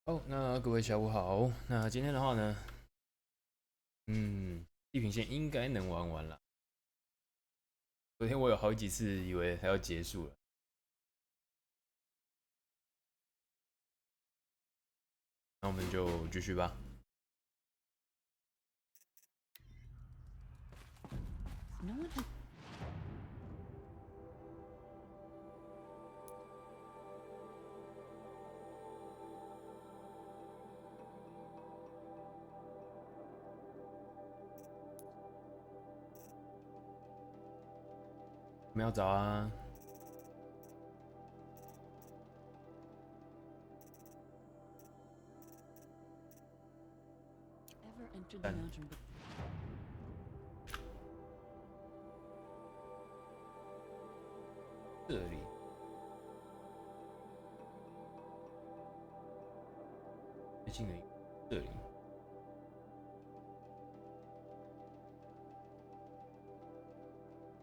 好，那各位下午好。那今天的话呢，地平线应该能玩完了。昨天我有好几次以为它要结束了，那我们就继续吧。No one has 喵早啊，ever entered the 但 mountain before. 这里最近的这里，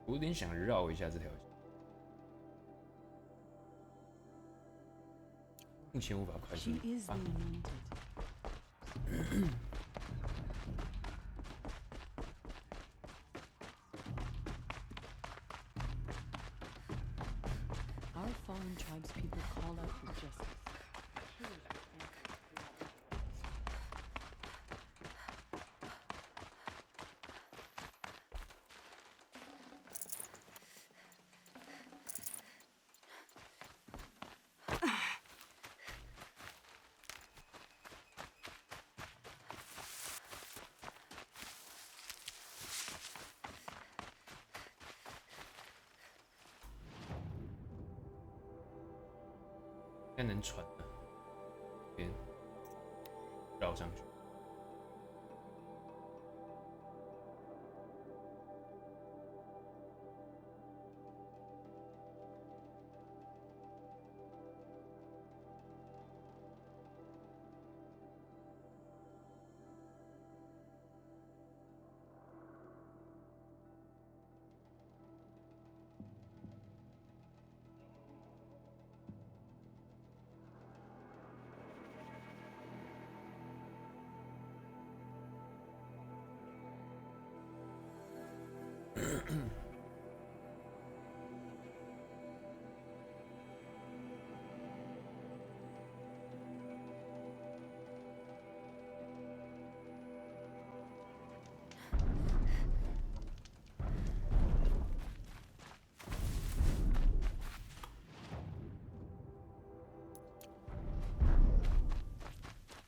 我有点想绕一下这条线，目前无法快速 She is the 啊。anointed. Our fallen tribes people call out for justice. 应该能传的，边绕上去。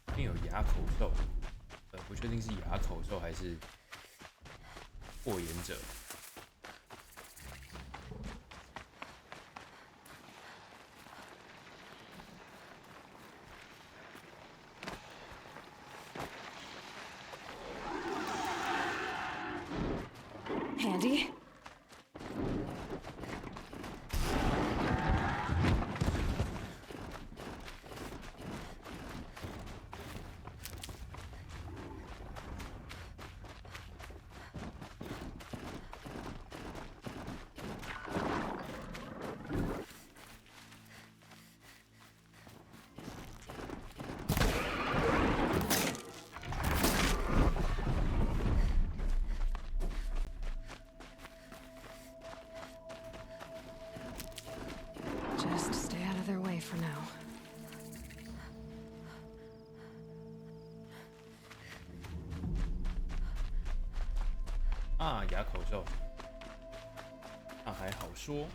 这边有哑口兽，不确定是哑口兽还是霍炎者。Handy. 啊，哑口兽，那还好说。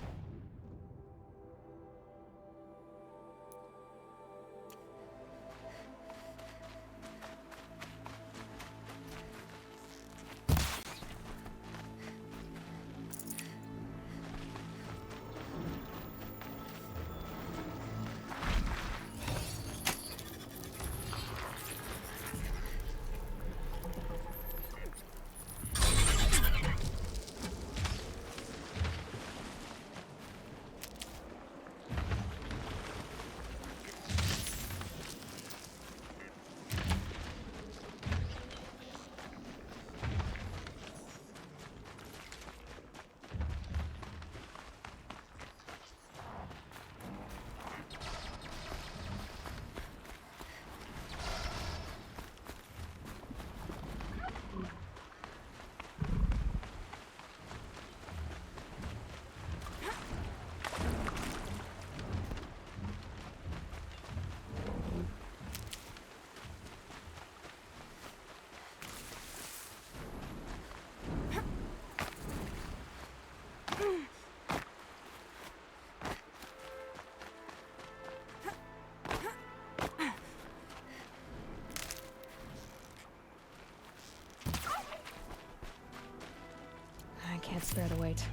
Bear the weight.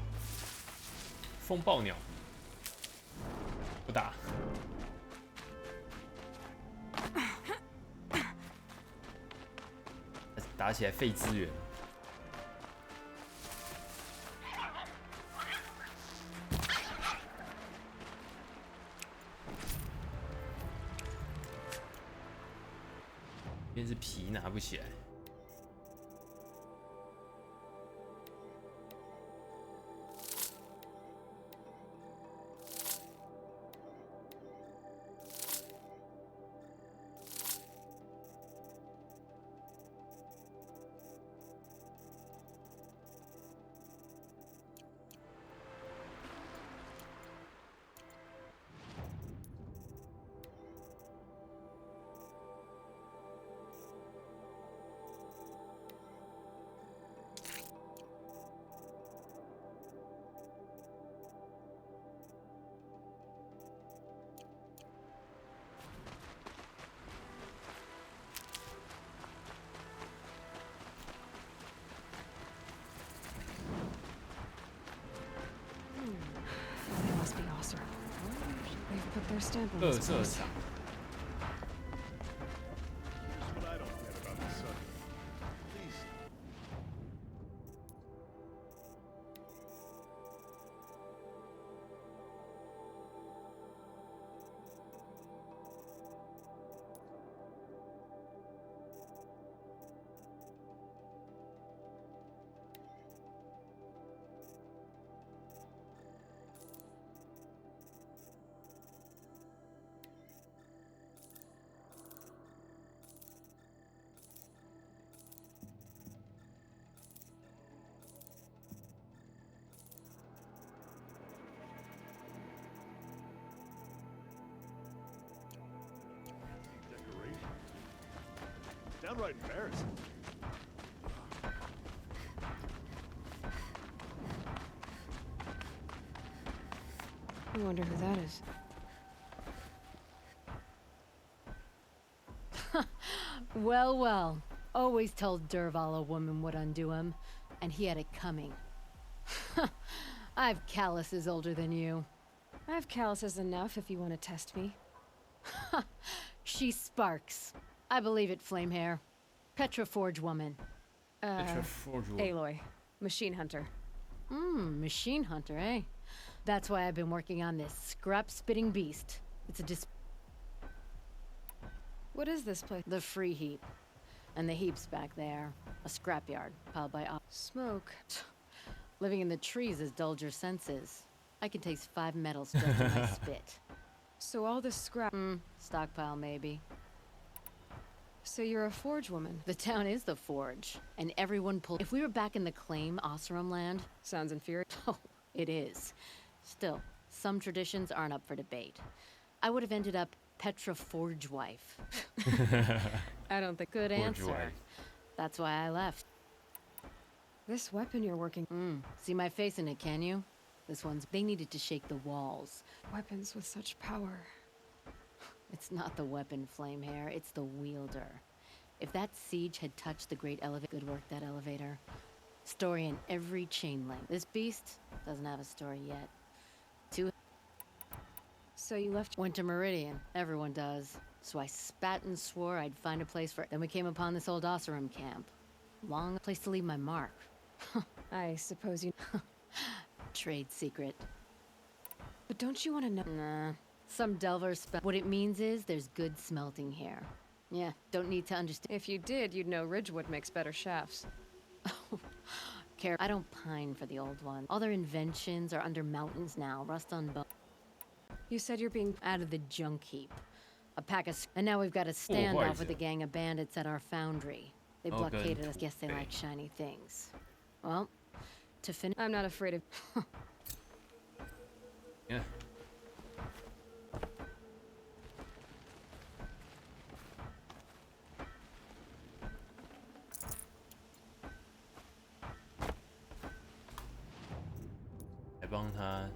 风暴鸟不打，打起来费资源。边是皮拿不起来。They must be Osir. They've put their stamp on 二 this 色 place. 场， What I don't get about this subject. Please. Decoration. Downright embarrassing. I wonder who that is. Well, well. Always told Derval a woman would undo him, and he had it coming. I've calluses older than you. I have calluses enough if you want to test me. She sparks. I believe it, flame hair. Petra Forge woman. Aloy. Machine hunter. Machine hunter, eh? That's why I've been working on this scrap-spitting beast. It's a What is this place? the free heap. And the heap's back there. A scrapyard, piled by Smoke. living in the trees has dulled your senses. I can taste 5 metals just in my spit. So all this scrap. Stockpile, maybe. So you're a forge woman. The town is the forge, and everyone pulled. If we were back in the claim Oseram land, Sounds infuriating. oh, it is. Still, some traditions aren't up for debate. I would have ended up Petra Forge wife. I don't think. Good Forge answer. wife. That's why I left. This weapon you're working. See my face in it, can you? This one's. They needed to shake the walls. Weapons with such power. It's not the weapon, flame hair. It's the wielder. If that siege had touched the great elevator, good work, that elevator. Story in every chain link. This beast doesn't have a story yet. So you left. Went to Meridian. Everyone does. So I spat and swore I'd find a place for. Then we came upon this old Oseram camp. Long place to leave my mark. I suppose you. Trade secret. But don't you want to know? Nah. Some delvers spell. What it means is there's good smelting here. Yeah, don't need to understand. If you did, you'd know Ridgewood makes better shafts. Care. I don't pine for the old one. All their inventions are under mountains now. Rust on bone. You said you're being. Out of the junk heap. A pack of. And now we've got a why standoff is with a it? gang of bandits at our foundry. They Oh, good. blockaded us. Guess they Okay. like shiny things. Well, to finish. I'm not afraid of. Yeah.来帮他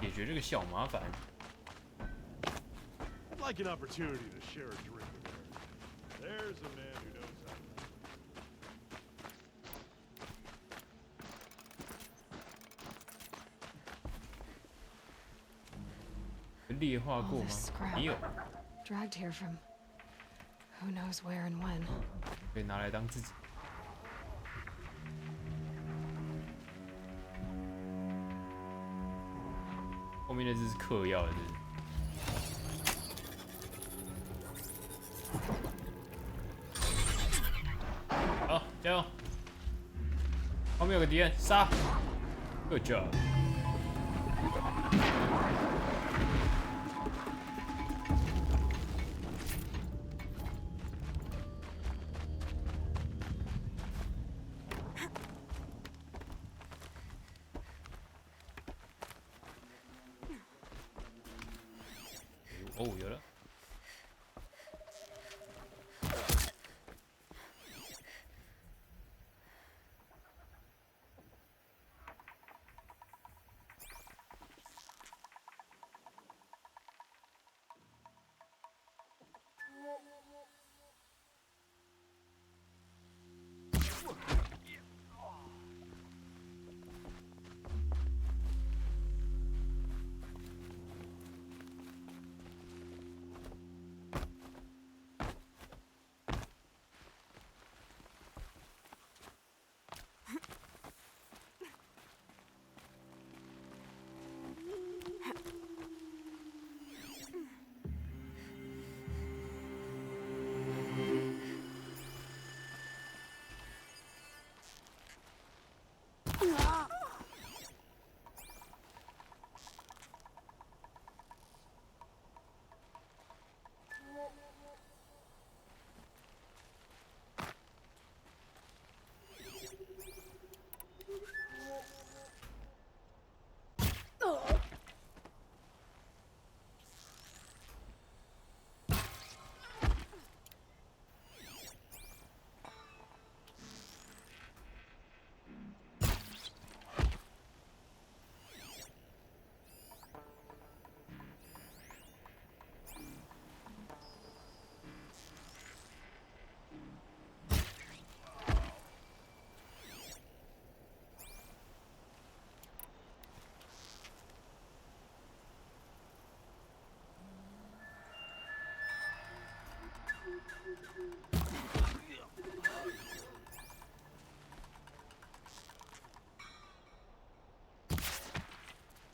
解决这个小麻烦。 I'd like an opportunity to share a drink with her. There's a man who knows how to. 劣化 All 过吗 this？scrap 没有， dragged here from who knows where and when. 可以拿来当自己。后面那只是嗑药的，这是。好，加油！后面有个敌人，杀 ！Good job。哦，有了。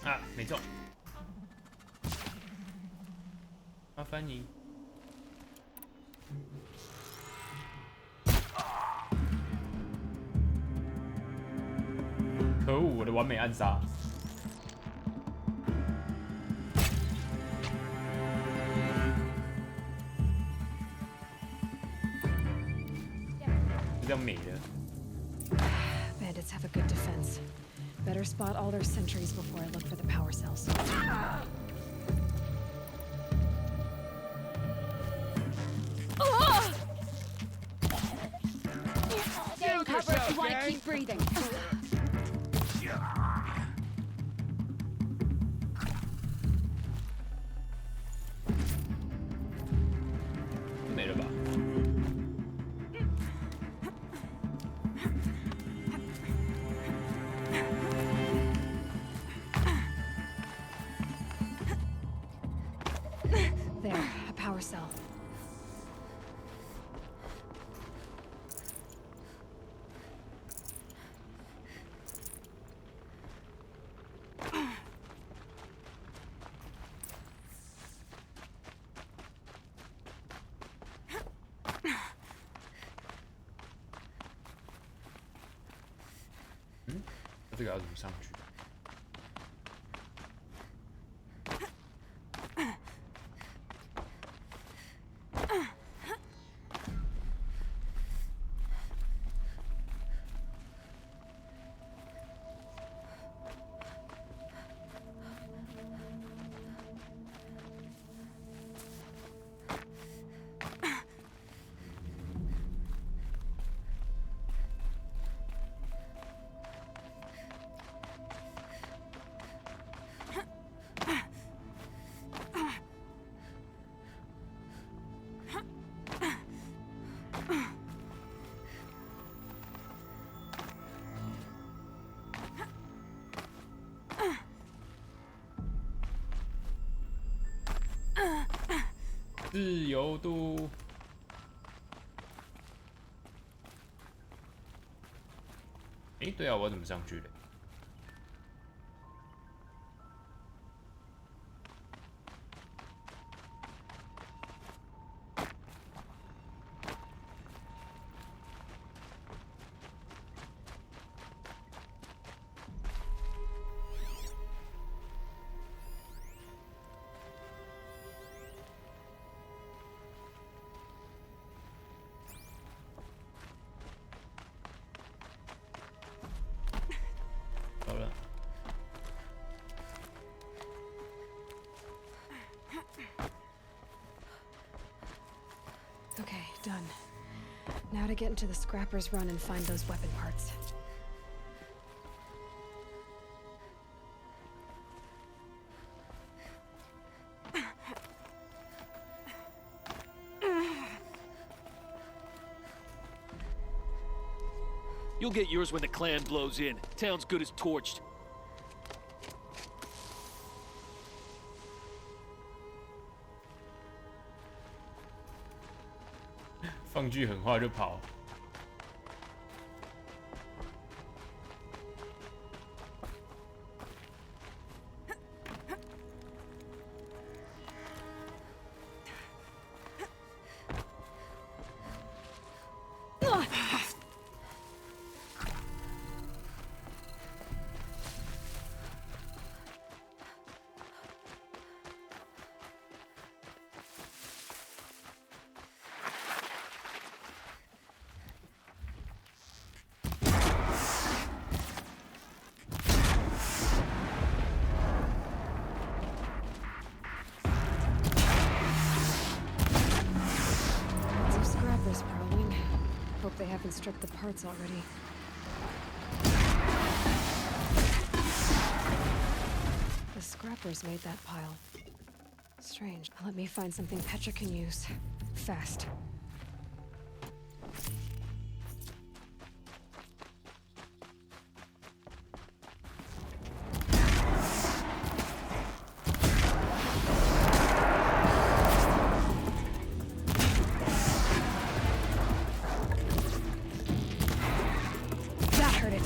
啊，没中。麻烦你。可恶，我的完美暗杀。就这样没了。 Bandits have a good defense. Better spot all their sentries before I look for the power cells. Stay in cover if you want to keep breathing. 没了吧？ There, a power cell. Hmm? 这个要怎么上去？ There. 自由度。哎，对啊，我要怎么上去嘞？好了。Okay, done. Now to get into the scrapper's run and find those weapon parts. You'll get yours when the clan blows in. Town's good as torched. 放句狠话就跑。Lots of scrappers prowling. Hope they haven't stripped the parts already. The scrappers made that pile. Strange. Let me find something Petra can use. Fast. That hurt it.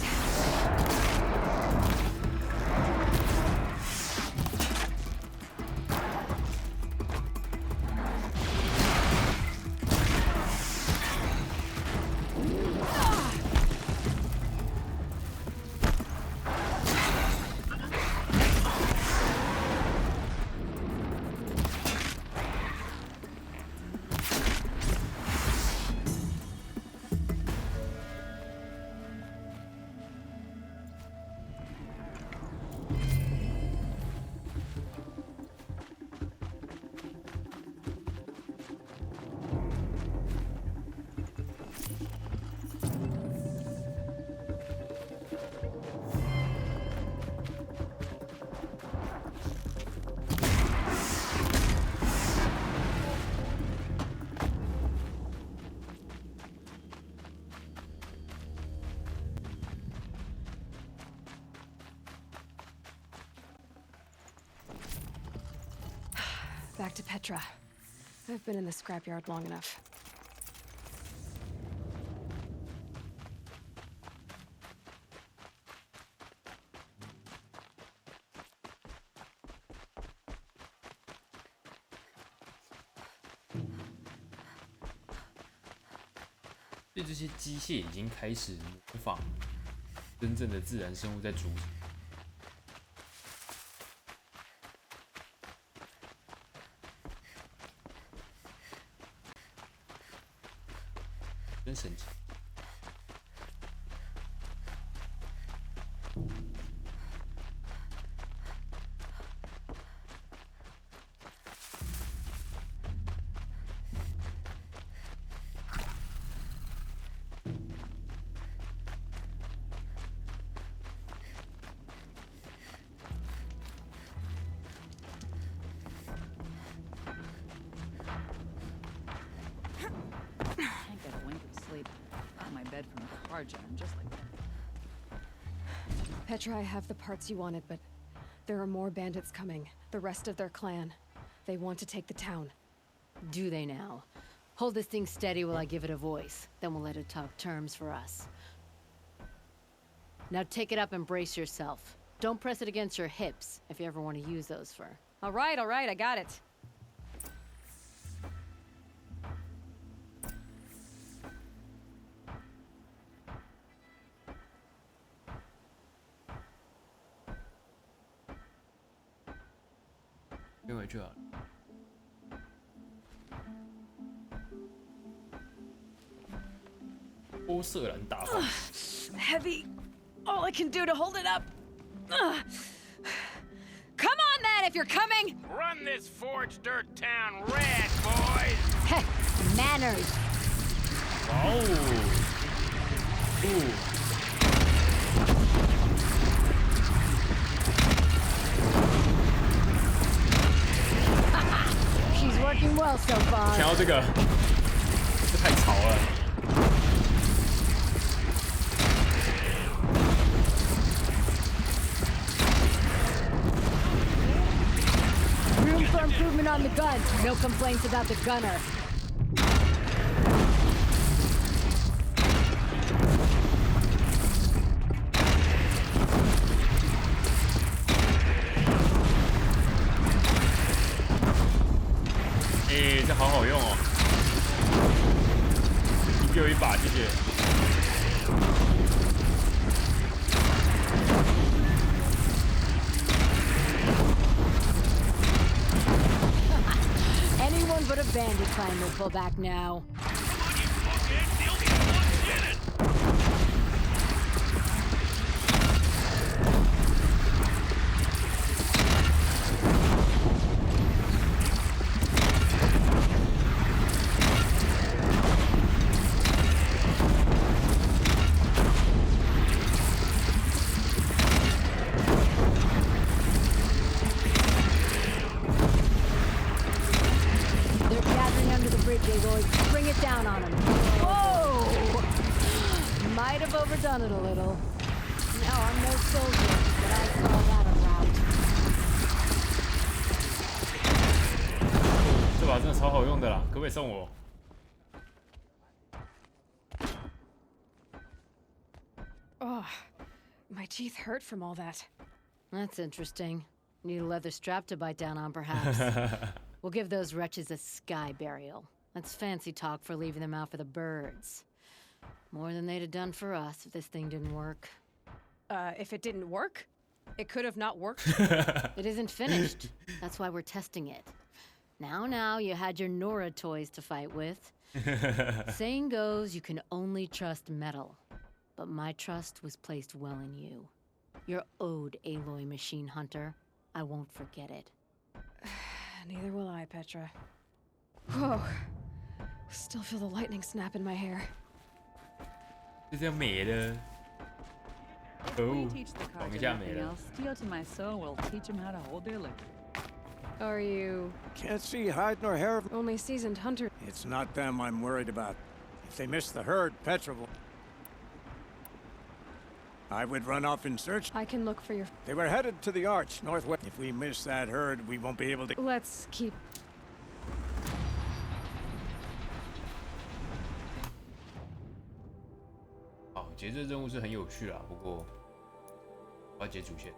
Back to Petra. I've been in the scrapyard long enough. "对这些机械已经开始模仿真正的自然生物在组织。真神奇。Can't get a wink of sleep. Got my bed from a car jam, just like that. Petra, I have the parts you wanted, but there are more bandits coming. The rest of their clan. They want to take the town. Do they now? Hold this thing steady while I give it a voice. Then we'll let it talk terms for us. Now take it up and brace yourself. Don't press it against your hips if you ever want to use those for... All right, I got it. Heavy. All I can do to hold it up. Ugh. Come on, then, if you're coming. Run this forged dirt town red, boys! Heh, manners. She's working well so far. 想要这个，这太吵了。Room for improvement on the gun. No complaints about the gunner. Eh, 这好好用哦！你给我一把，谢谢。Anyone but a bandit clan will pull back now. They're gathering under the bridge, Aloy. Bring it down on them. Whoa! Might have overdone it a little. No, I'm no soldier, but I call that a rout. 这把真的超好用的啦，可不可以送我？ Oh, my teeth hurt from all that. That's interesting. Need a leather strap to bite down on, perhaps. We'll give those wretches a sky burial. That's fancy talk for leaving them out for the birds. More than they'd have done for us if this thing didn't work. If it didn't work, it could have not worked. It isn't finished. That's why we're testing it. Now, you had your Nora toys to fight with. Saying goes, you can only trust metal. But my trust was placed well in you. You're owed, Aloy Machine Hunter. I won't forget it. Neither will I, Petra. Whoa. Still feel the lightning snap in my hair. 就这样没了。 We Oh, teach the 等一 carja 下没 nothing 了。 else. Steel to my soul will teach them how to hold their liquor. Are you Can't see hide nor hair of... only seasoned hunter? It's not them I'm worried about. If they miss the herd, Petra will... I would run off in search. I can look for your... They were headed to the arch, northwest. If we miss that herd, we won't be able to... Let's keep... 好，其实这任务是很有趣啦，不过我要解主线。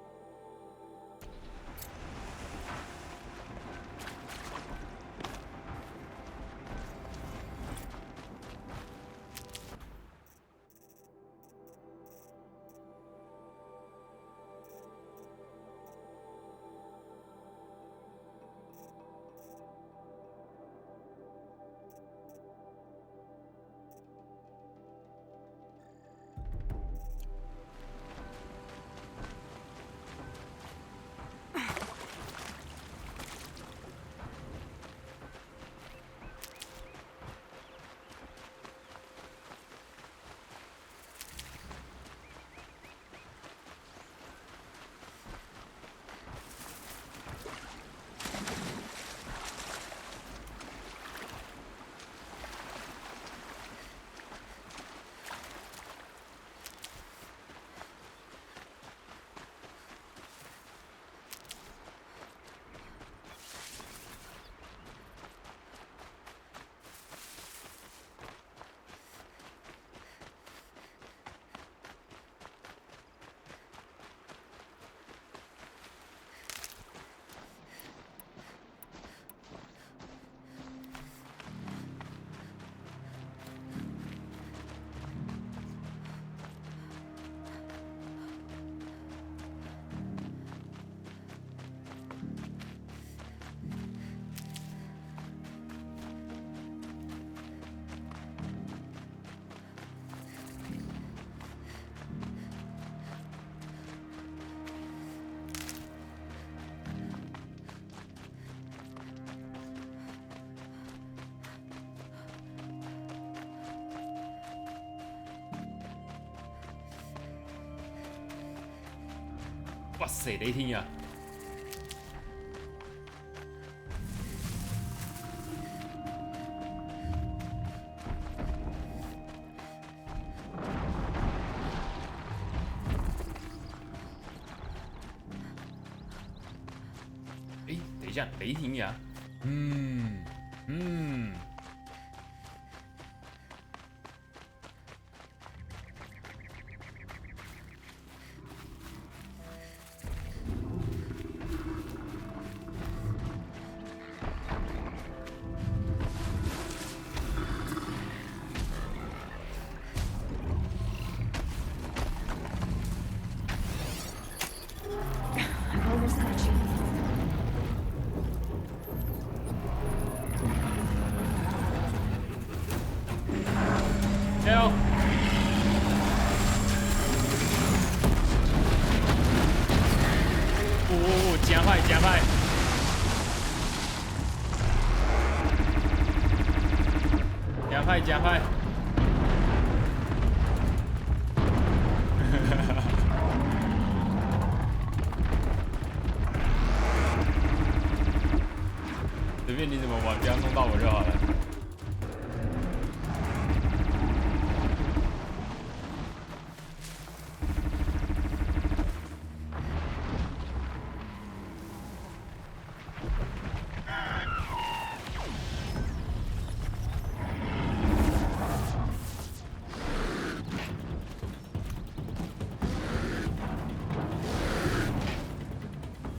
哇塞，雷霆啊！哎，等一下，雷霆呀！I've almost got you. 加油！哦，加快，加快！加快，加快！随便你怎么玩，不要弄到我就好了。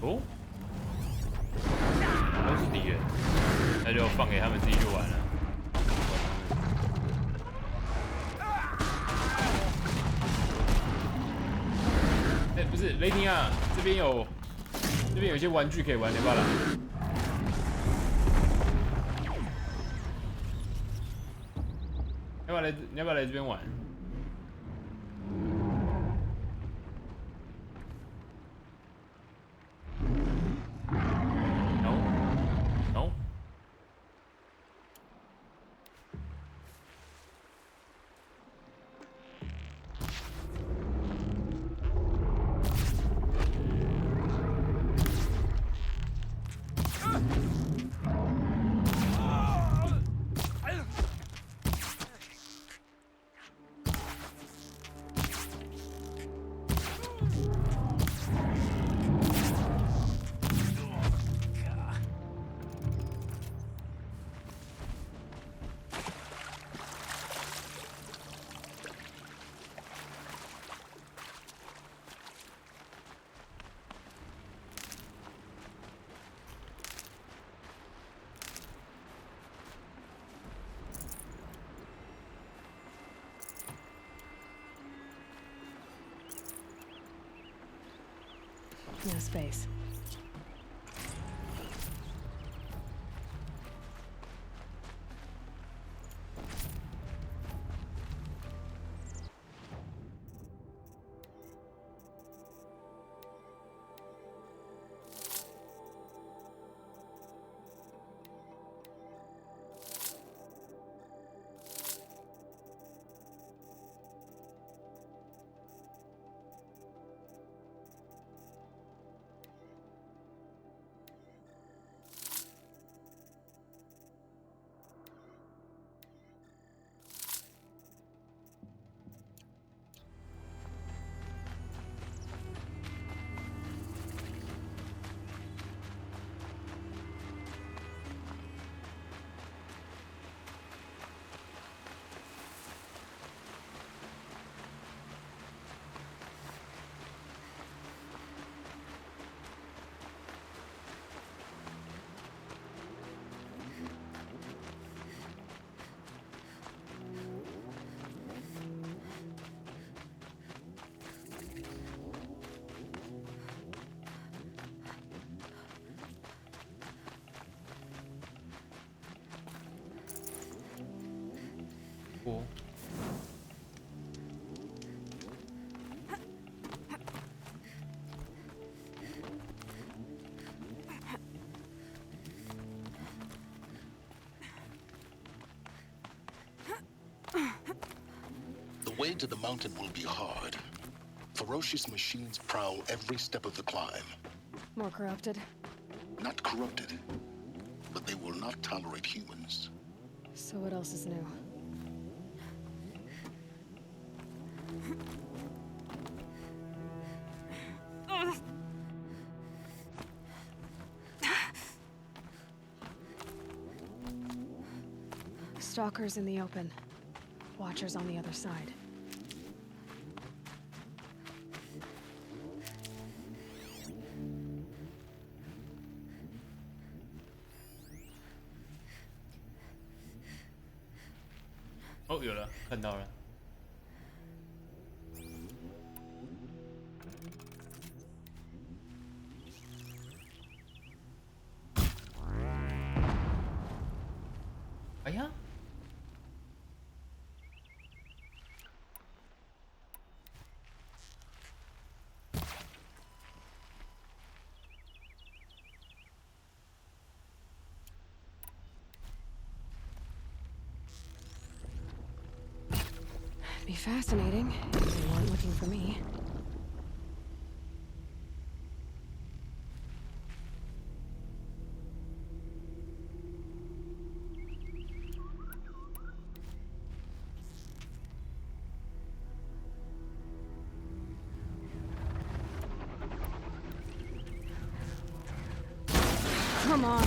哦，都是敌人，那就放给他们自己去玩了。哎，不是雷霆啊，这边有些玩具可以玩，你要不要来？你要不要来这边玩？ No. No space.不。The way to the mountain will be hard. ferocious machines prowl every step of the climb. More corrupted. Not corrupted, but they will not tolerate humans. So what else is new? Stalkers in the open. Watchers on the other side.哦，有了，看到了。哎呀！Be fascinating if they weren't looking for me. Come on.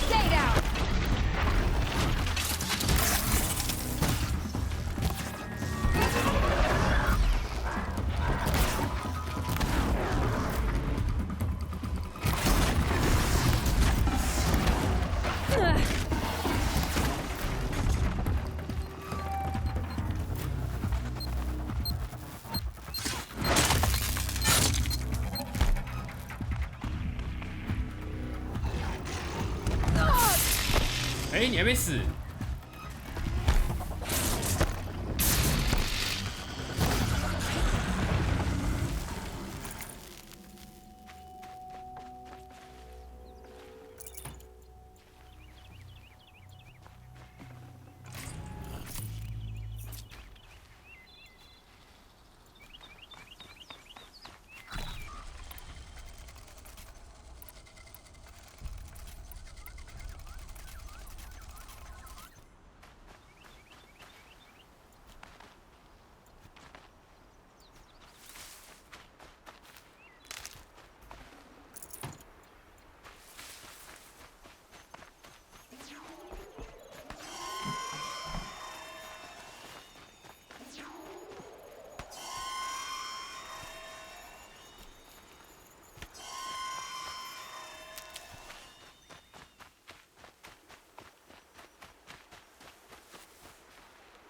Stay down!哎，你还没死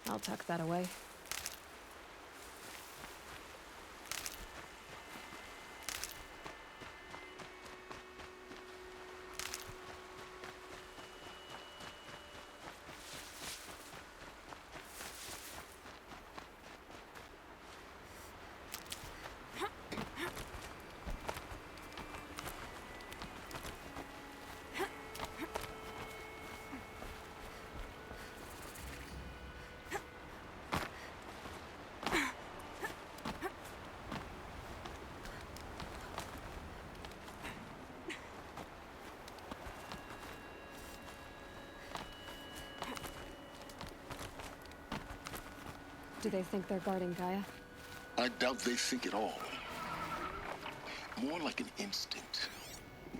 ！I'll tuck that away. Do they think they're guarding Gaia? I doubt they think at all. More like an instinct,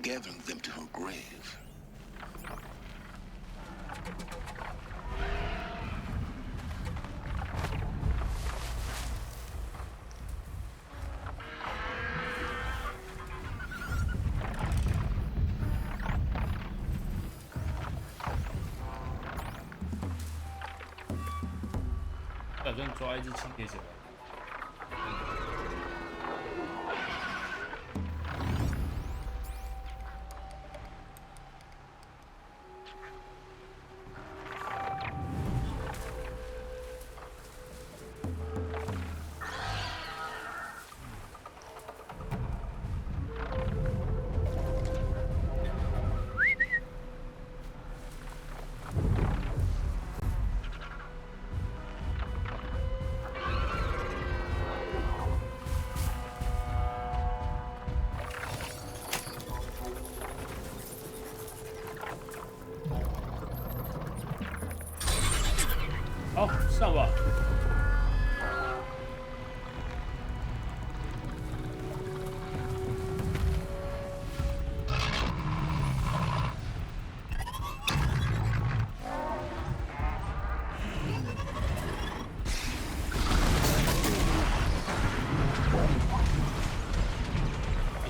gathering them to her grave.打算抓一只清洁者。好，上吧。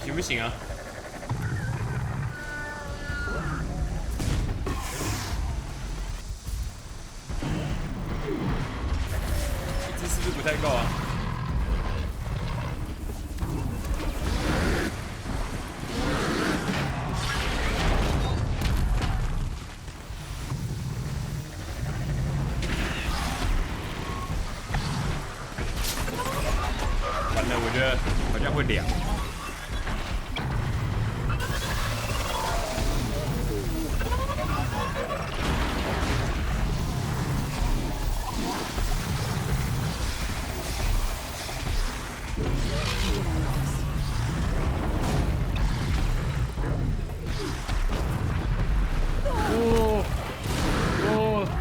行不行啊？这是不是不太够啊？完了，我觉得好像会凉。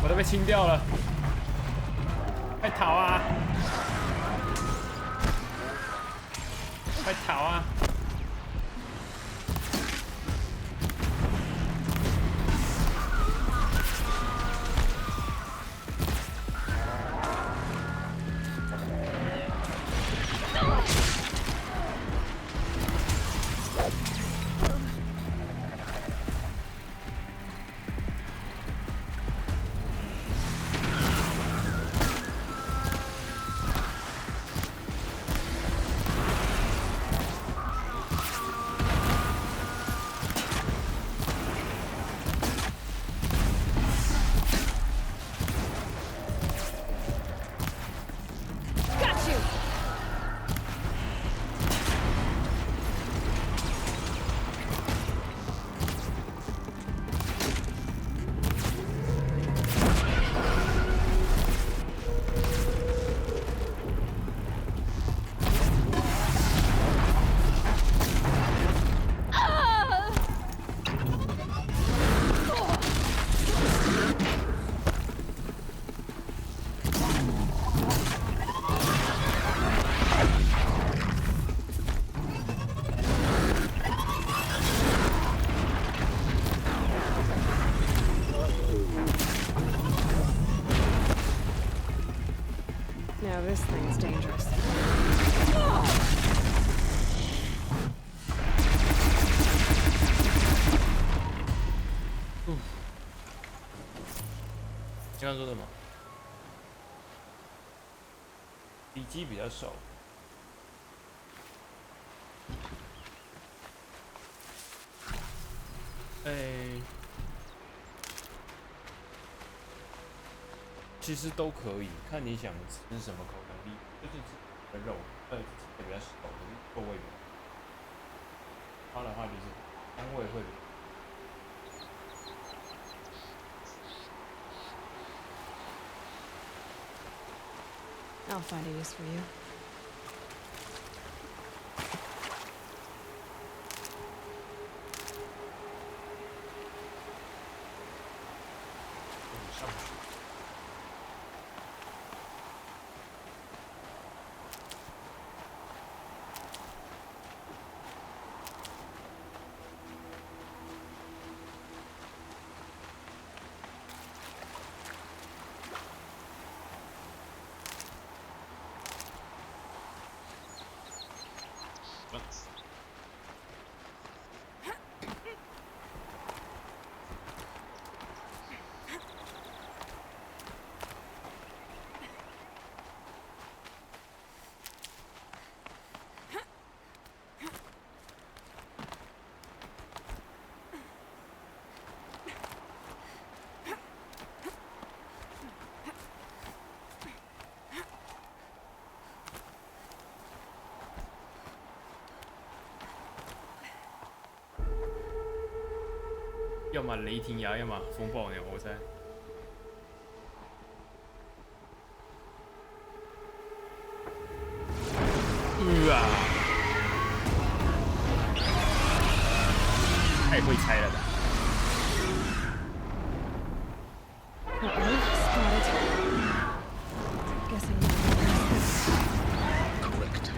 我都被清掉了，快逃啊！快逃啊！Now this thing's dangerous. 刚刚说什么？体积比较瘦。其实都可以，看你想吃什么口感力，就是吃的肉，吃的比较熟，可是臭味比较。它的话就是香味会比。I'll find a use for you. 上去。要么雷霆牙，要么风暴鸟，我猜。啊！太会猜了吧！ Guessing now. Correct.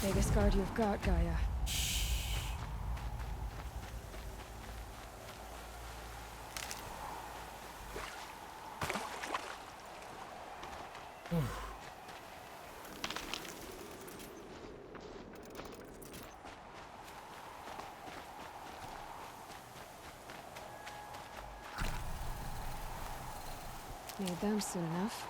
Biggest guard you've got, Gaia. Need them soon enough.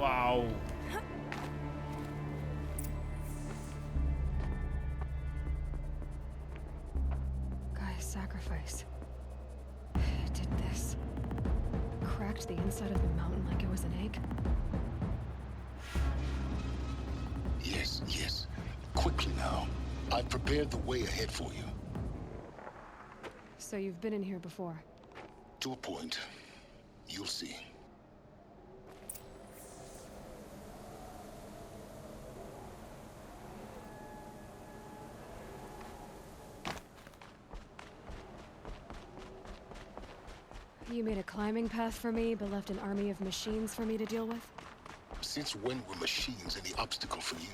哇哦！ Gaia's sacrifice. It did this. Cracked the inside of the mountain like it was an egg. Yes, yes. Quickly now. I've prepared the way ahead for you. So you've been in here before? To a point. You'll see. You made a climbing path for me, but left an army of machines for me to deal with? Since when were machines any obstacle for you?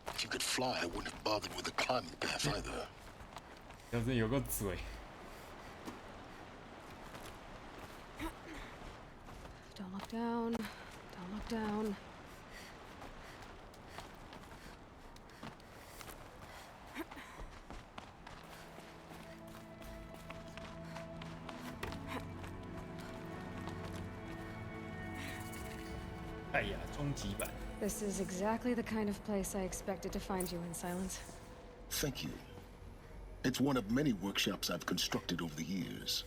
If you could fly, I wouldn't have bothered with the climbing path either. 要是有个嘴。 Don't look down. Don't look down. This is exactly the kind of place I expected to find you in, Silence. Thank you. It's one of many workshops I've constructed over the years.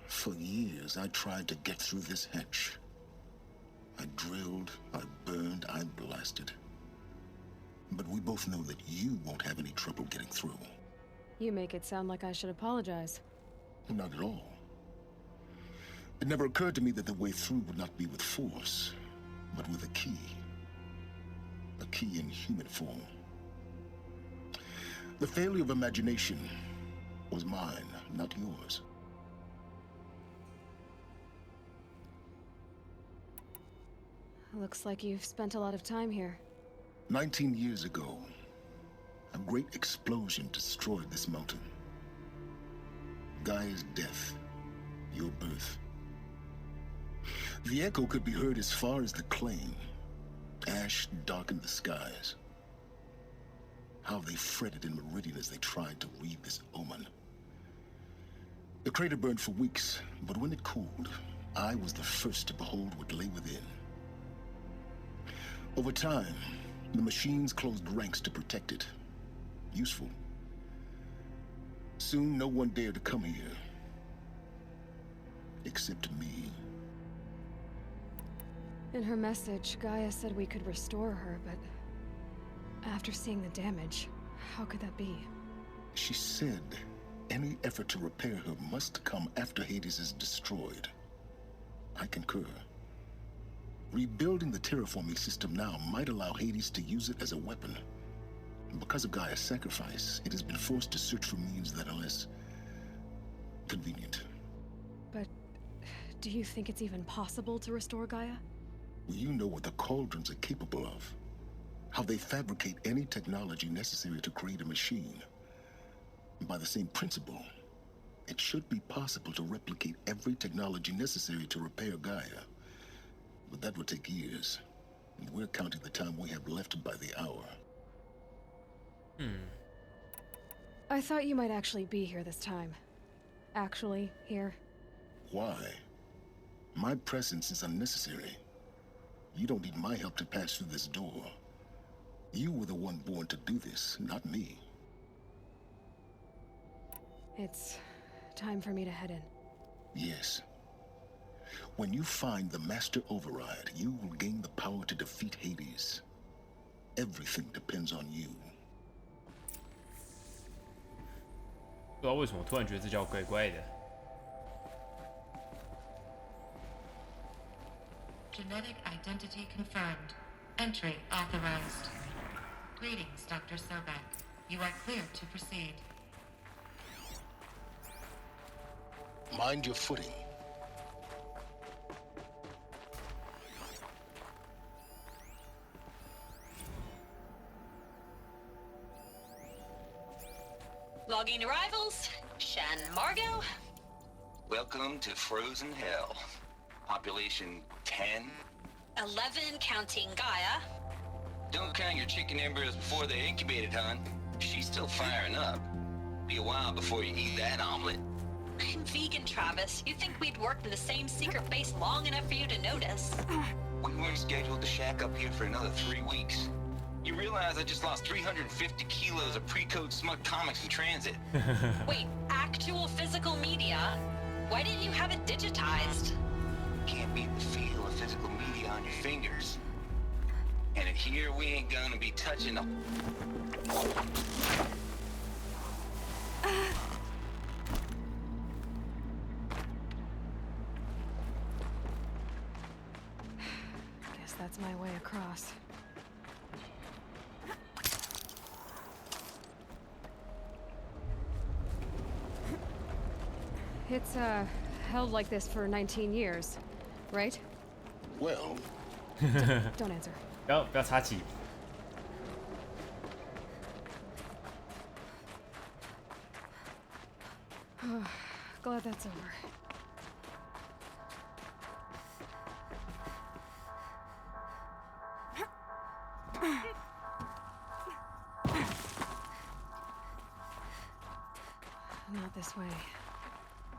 For years, I tried to get through this hatch. I drilled, I burned, I blasted. But we both know that you won't have any trouble getting through. You make it sound like I should apologize. Not at all. It never occurred to me that the way through would not be with force, but with a key. A key in human form. The failure of imagination was mine, not yours. Looks like you've spent a lot of time here. 19 years ago, a great explosion destroyed this mountain. Gaia's death, your birth. The echo could be heard as far as the claim. Ash darkened the skies. How they fretted in Meridian as they tried to read this omen. The crater burned for weeks, but when it cooled, I was the first to behold what lay within. Over time, the machines closed ranks to protect it. Useful. Soon, no one dared to come here. Except me. In her message, Gaia said we could restore her, but after seeing the damage, how could that be? She said any effort to repair her must come after Hades is destroyed. I concur. Rebuilding the terraforming system now might allow Hades to use it as a weapon. Because of Gaia's sacrifice, it has been forced to search for means that are less convenient. But do you think it's even possible to restore Gaia? You know what the Cauldrons are capable of. How they fabricate any technology necessary to create a machine. By the same principle, it should be possible to replicate every technology necessary to repair Gaia. But that would take years. And we're counting the time we have left by the hour. I thought you might actually be here this time. Actually, here. Why? My presence is unnecessary. You don't need my help to pass through this door. You were the one born to do this, not me. It's time for me to head in. Yes. When you find the Master Override, you will gain the power to defeat Hades. Everything depends on you. 不知道为什么突然觉得这叫怪怪的。 Genetic identity confirmed. Entry authorized. Greetings, Dr. Sobek. You are cleared to proceed. Mind your footing. Logging arrivals. Shan Margot. Welcome to Frozen Hell. Population 10? 11 counting Gaia. Don't count your chicken embryos before they're incubated, hon. She's still firing up. Be a while before you eat that omelet. I'm vegan, Travis. You'd think we'd worked in the same secret base long enough for you to notice. We weren't scheduled to shack up here for another 3 weeks. You realize I just lost 350 kilos of pre-code smug comics in transit. Wait, actual physical media? Why didn't you have it digitized? Can't beat the feel of physical media on your fingers. And in here, we ain't gonna be touching the... Guess that's my way across. It's, held like this for 19 years, right? Well, Don't answer. 不要插旗。Glad that's over. Not this way.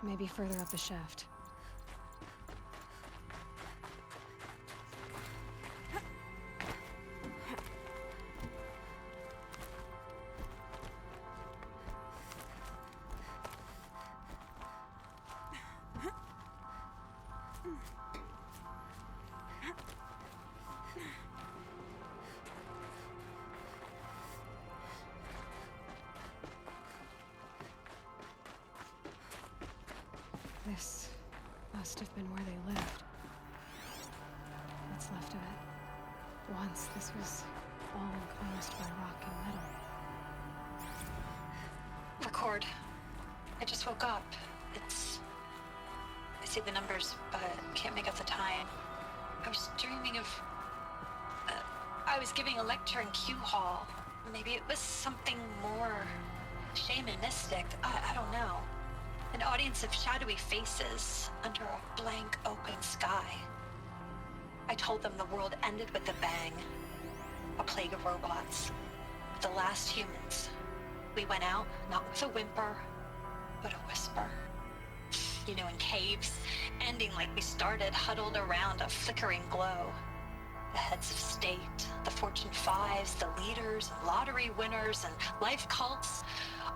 Maybe further up the shaft. This must have been where they lived. What's left of it. Once this was all enclosed by rock and metal. Record. I just woke up. I see the numbers, but can't make out the time. I was dreaming of... I was giving a lecture in Q Hall. Maybe it was something more shamanistic. I don't know. An audience of shadowy faces under a blank open sky. I told them the world ended with a bang. A plague of robots. The last humans. We went out, not with a whimper, but a whisper. You know, in caves, ending like we started, huddled around a flickering glow. The heads of state, the Fortune 5s, the leaders, and lottery winners, and life cults,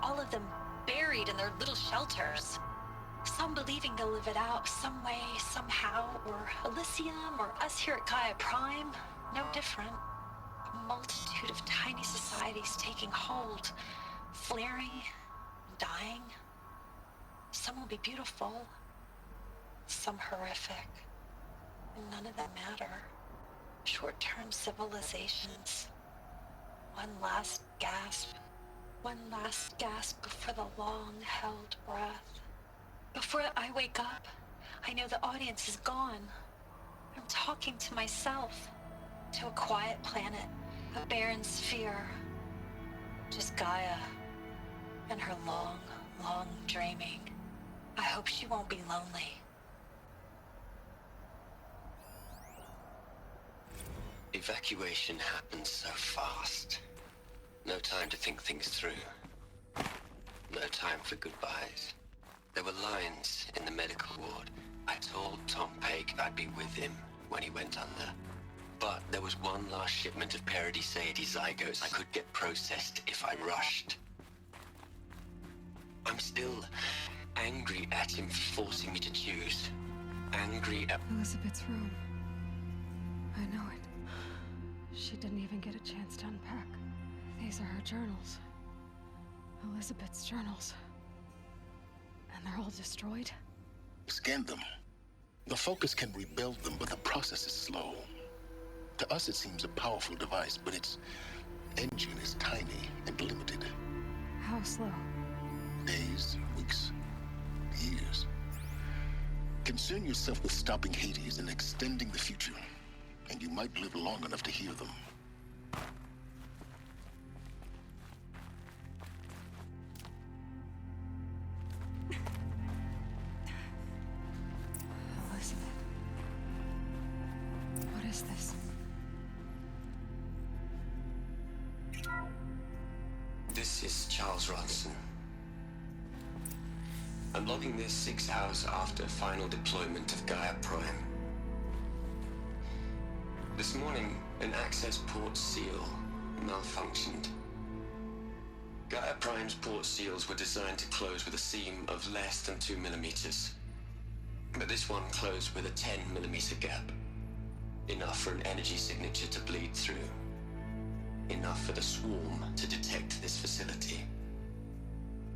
all of them buried in their little shelters. Some believing they'll live it out some way, somehow, or Elysium, or us here at Gaia Prime, no different. A multitude of tiny societies taking hold, flaring, dying. Some will be beautiful, some horrific, and none of them matter. Short-term civilizations. One last gasp before the long-held breath. Before I wake up, I know the audience is gone. I'm talking to myself, to a quiet planet, a barren sphere. Just Gaia and her long, long dreaming. I hope she won't be lonely. Evacuation happened so fast. No time to think things through. No time for goodbyes. There were lines in the medical ward. I told Tom Pake I'd be with him when he went under. But there was one last shipment of Paradiseidae zygotes I could get processed if I rushed. I'm still angry at him for forcing me to choose. Angry at... Elizabeth's room. I know it. She didn't even get a chance to unpack. These are her journals. Elizabeth's journals. And they're all destroyed? Scan them. The Focus can rebuild them, but the process is slow. To us, it seems a powerful device, but its engine is tiny and limited. How slow? Days, weeks, years. Concern yourself with stopping Hades and extending the future, and you might live long enough to hear them. Elizabeth. What is this? This is Charles Ronson. I'm logging this 6 hours after final deployment of Gaia Prime. This morning, an access port seal malfunctioned. Gaia Prime's port seals were designed to close with a seam of less than 2 millimeters. But this one closed with a 10 millimeter gap. Enough for an energy signature to bleed through. Enough for the swarm to detect this facility.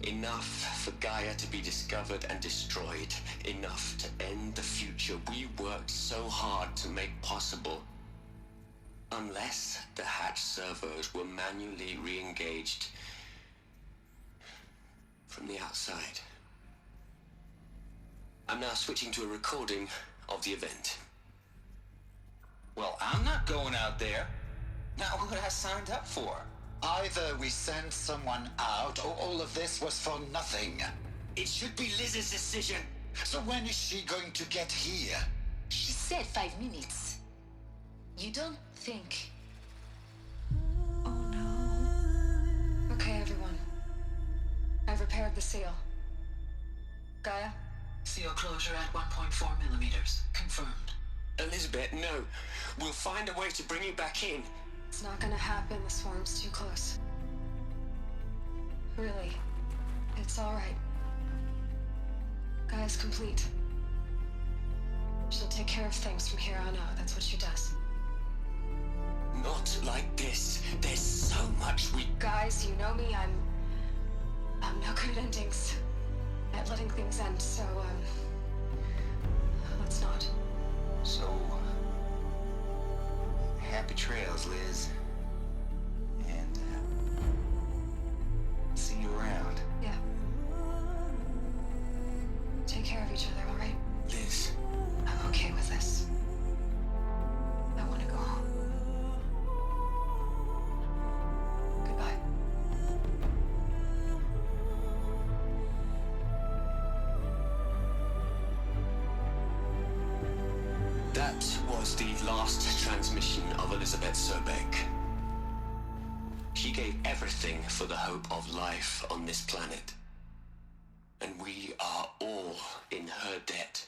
Enough for Gaia to be discovered and destroyed. Enough to end the future we worked so hard to make possible. Unless the hatch servos were manually re-engaged from the outside. I'm now switching to a recording of the event. Well, I'm not going out there. Not what I signed up for. Either we send someone out, or all of this was for nothing. It should be Liz's decision. So when is she going to get here? She said 5 minutes. You don't think... Oh no. Okay, everyone. I've repaired the seal. Gaia? Seal closure at 1.4 millimeters. Confirmed. Elizabeth, no. We'll find a way to bring you back in. It's not gonna happen. The swarm's too close. Really. It's alright. Gaia's complete. She'll take care of things from here on out. That's what she does. Not like this. There's so much we... Guys, you know me. I'm no good at endings. At letting things end, so, let's not. So... happy trails, Liz. And, see you around. Yeah. Take care of each other, alright? Liz. I'm okay with this. I want to go home. Goodbye. That was the last transmission of Elizabeth Sobeck. She gave everything for the hope of life on this planet. And we are all in her debt.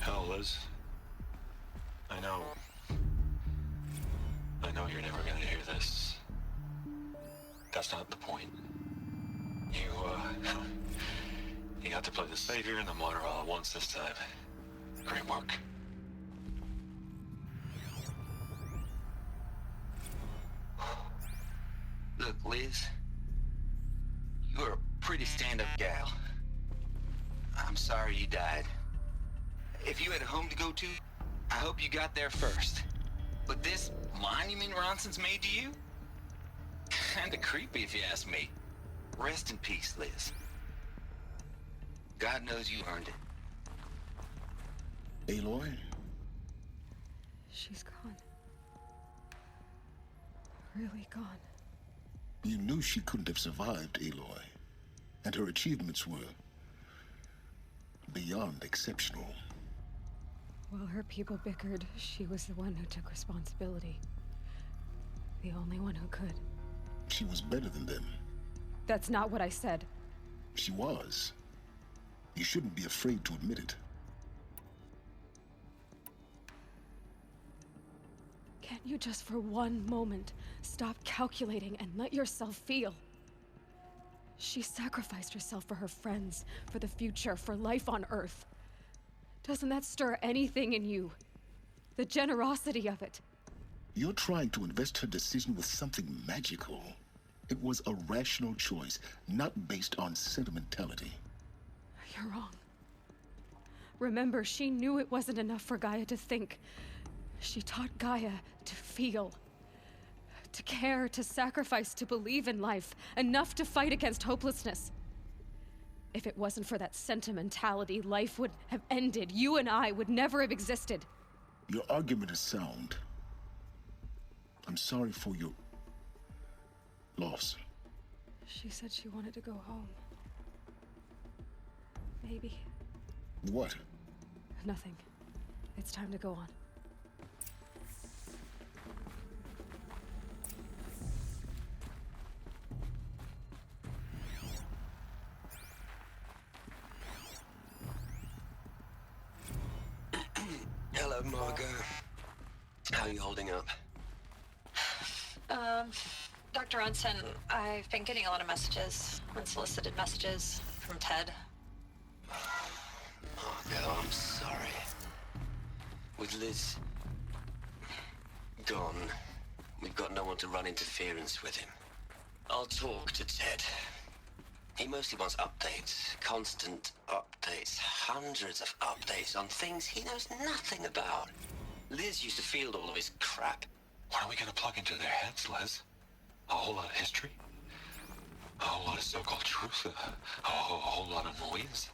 Hell, Liz. I know you're never gonna hear this. That's not the point. You got to play the savior and the martyr all at once this time. Great work. Look, Liz. You're a pretty stand-up gal. I'm sorry you died. If you had a home to go to, I hope you got there first. But this monument Ronson's made to you? Kinda creepy if you ask me. Rest in peace, Liz. God knows you earned it. Aloy? She's gone. Really gone. You knew she couldn't have survived, Aloy. And her achievements were beyond exceptional. While her people bickered, she was the one who took responsibility. The only one who could. She was better than them. That's not what I said. She was. You shouldn't be afraid to admit it. Can't you just for one moment stop calculating and let yourself feel? She sacrificed herself for her friends, for the future, for life on Earth. Doesn't that stir anything in you? The generosity of it. You're trying to invest her decision with something magical. It was a rational choice, not based on sentimentality. You're wrong. Remember, she knew it wasn't enough for Gaia to think. She taught Gaia to feel. To care, to sacrifice, to believe in life. Enough to fight against hopelessness. If it wasn't for that sentimentality, life would have ended. You and I would never have existed. Your argument is sound. I'm sorry for your loss. She said she wanted to go home. Maybe. What? Nothing. It's time to go on. Hello, Margot. How are you holding up? Dr. Unson, I've been getting a lot of messages, unsolicited messages from Ted. Margot, I'm sorry. With Liz gone, we've got no one to run interference with him. I'll talk to Ted. He mostly wants updates, constant updates, hundreds of updates on things he knows nothing about. Liz used to field all of his crap. What are we gonna plug into their heads, Liz? A whole lot of history? A whole lot of so-called truth? A whole lot of noise?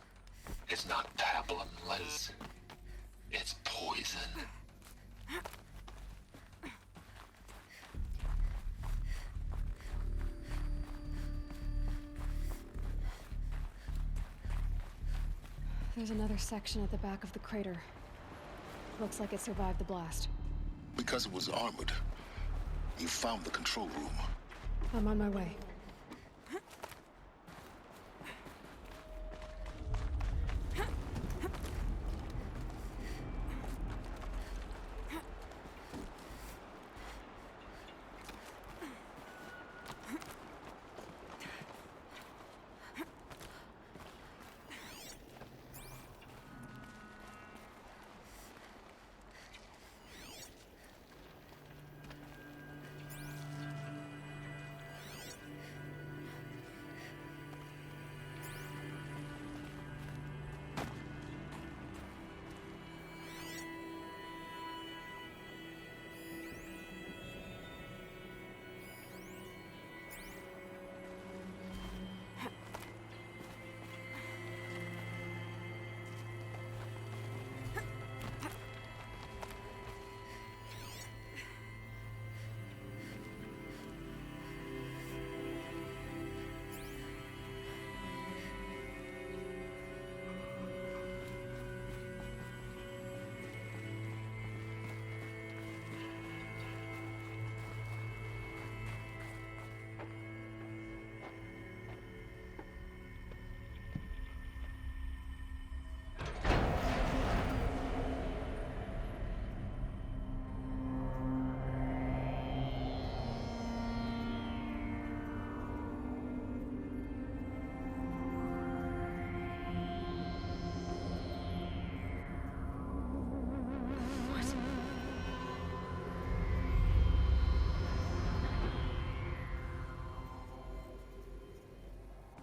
It's not pablum, Liz. It's poison. There's another section at the back of the crater. Looks like it survived the blast. Because it was armored, you found the control room. I'm on my way.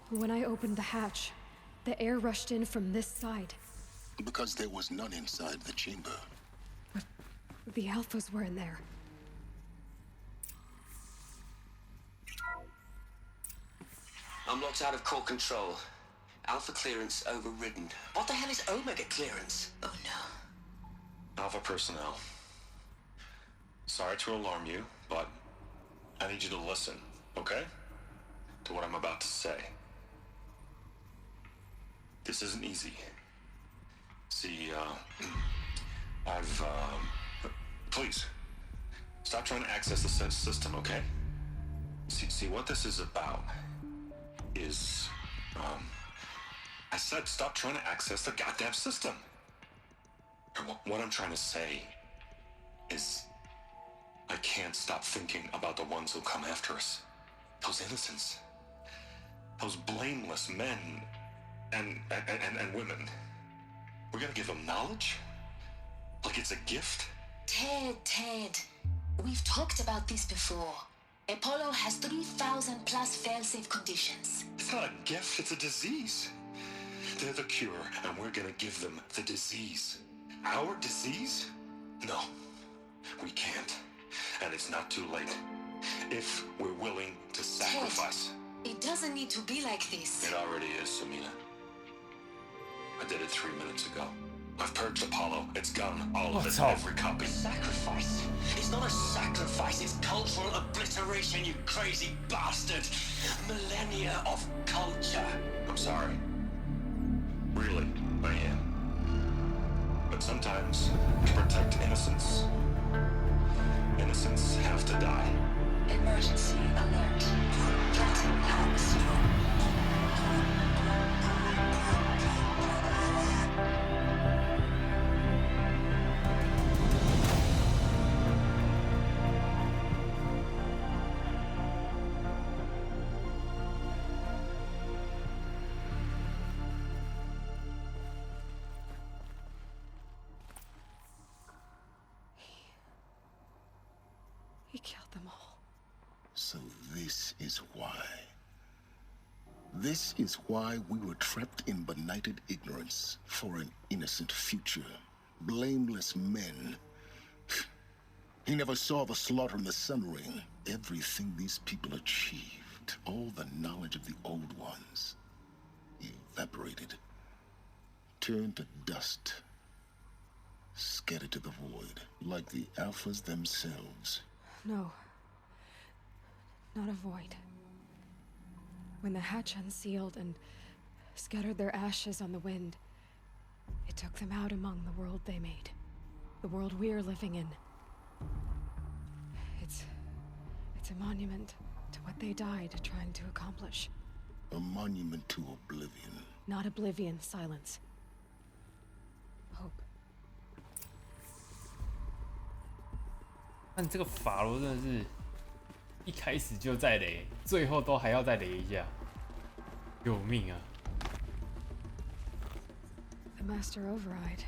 When I opened the hatch, the air rushed in from this side. Because there was none inside the chamber. But the Alphas were in there. I'm locked out of core control. Alpha clearance overridden. What the hell is Omega clearance? Oh no. Alpha personnel. Sorry to alarm you, but I need you to listen, okay? To what I'm about to say. This isn't easy. See, please, stop trying to access the system, okay? See, what this is about is, I said stop trying to access the goddamn system. What I'm trying to say is, I can't stop thinking about the ones who come after us. Those innocents. Those blameless men and women. We're gonna give them knowledge? Like it's a gift? Ted. We've talked about this before. Apollo has 3,000 plus fail-safe conditions. It's not a gift, it's a disease. They're the cure, and we're gonna give them the disease. Our disease? No, we can't. And it's not too late. If we're willing to sacrifice. Ted, it doesn't need to be like this. It already is, Samina. I did it 3 minutes ago. I've purged Apollo. It's gone. All of it, every copy. Sacrifice? It's not a sacrifice, it's cultural obliteration, you crazy bastard! Millennia of culture! I'm sorry. Really, I am. But sometimes, to protect innocence, innocents have to die. Emergency alert. Getting house. He killed them all. So this is why. This is why we were trapped in benighted ignorance for an innocent future. Blameless men. He never saw the slaughter in the Sun Ring. Everything these people achieved, all the knowledge of the old ones, evaporated, turned to dust, scattered to the void, like the Alphas themselves. No. Not a void. When the hatch unsealed and scattered their ashes on the wind, it took them out among the world they made. The world we're living in. It's a monument to what they died trying to accomplish. A monument to oblivion. Not oblivion, silence. Hope. 但这个法罗真的是一开始就在雷，最后都还要再雷一下，救命啊 The master override.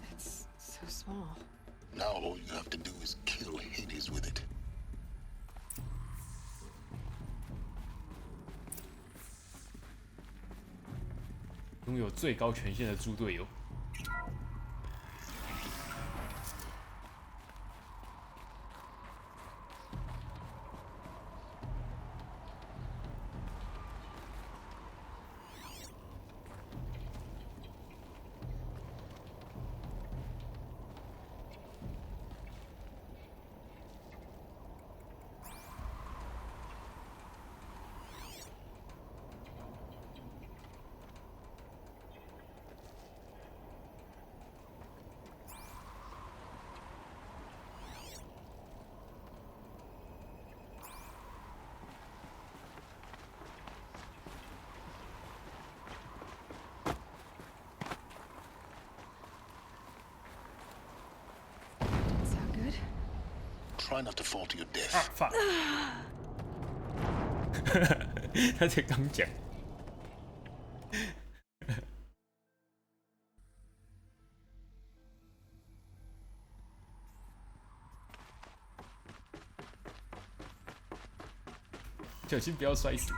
That's so small. Now all you have to do is kill Hades with it. 拥有最高权限的猪队友。Try not to fall to your death. Ah, fuck. 他才刚讲。小心不要摔死，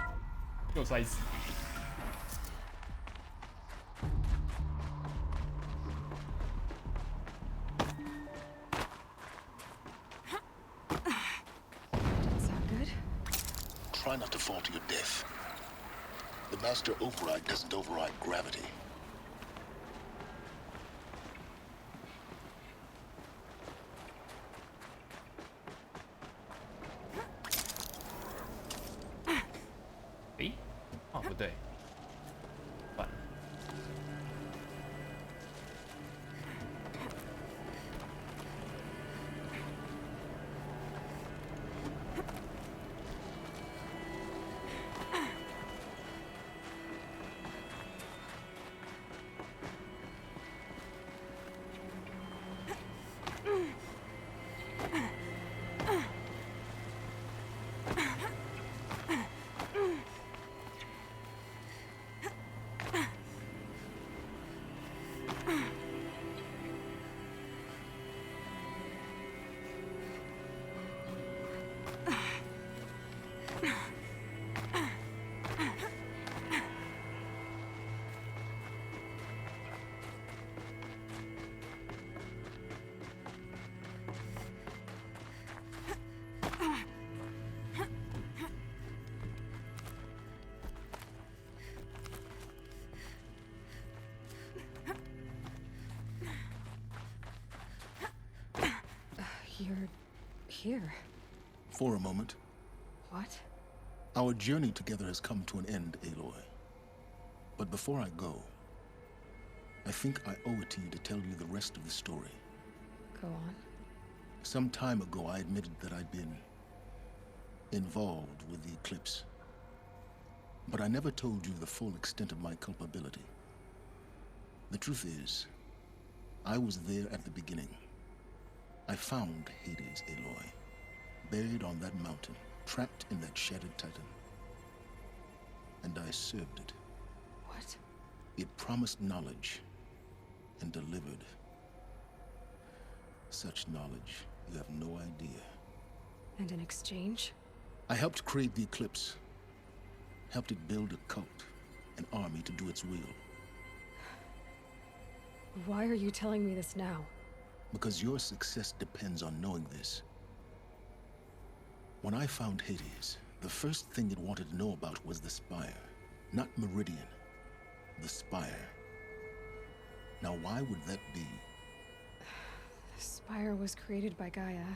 又摔死。Try not to fall to your death. The master override doesn't override gravity. Eh? 哦，不对。反。You're here. For a moment. What? Our journey together has come to an end, Aloy. But before I go, I think I owe it to you to tell you the rest of the story. Go on. Some time ago, I admitted that I'd been involved with the eclipse. But I never told you the full extent of my culpability. The truth is, I was there at the beginning. I found Hades, Aloy, buried on that mountain, trapped in that shattered titan. And I served it. What? It promised knowledge and delivered. Such knowledge, you have no idea. And in exchange? I helped create the Eclipse. Helped it build a cult, an army to do its will. Why are you telling me this now? Because your success depends on knowing this. When I found Hades, the first thing it wanted to know about was the Spire. Not Meridian. The Spire. Now why would that be? The Spire was created by Gaia.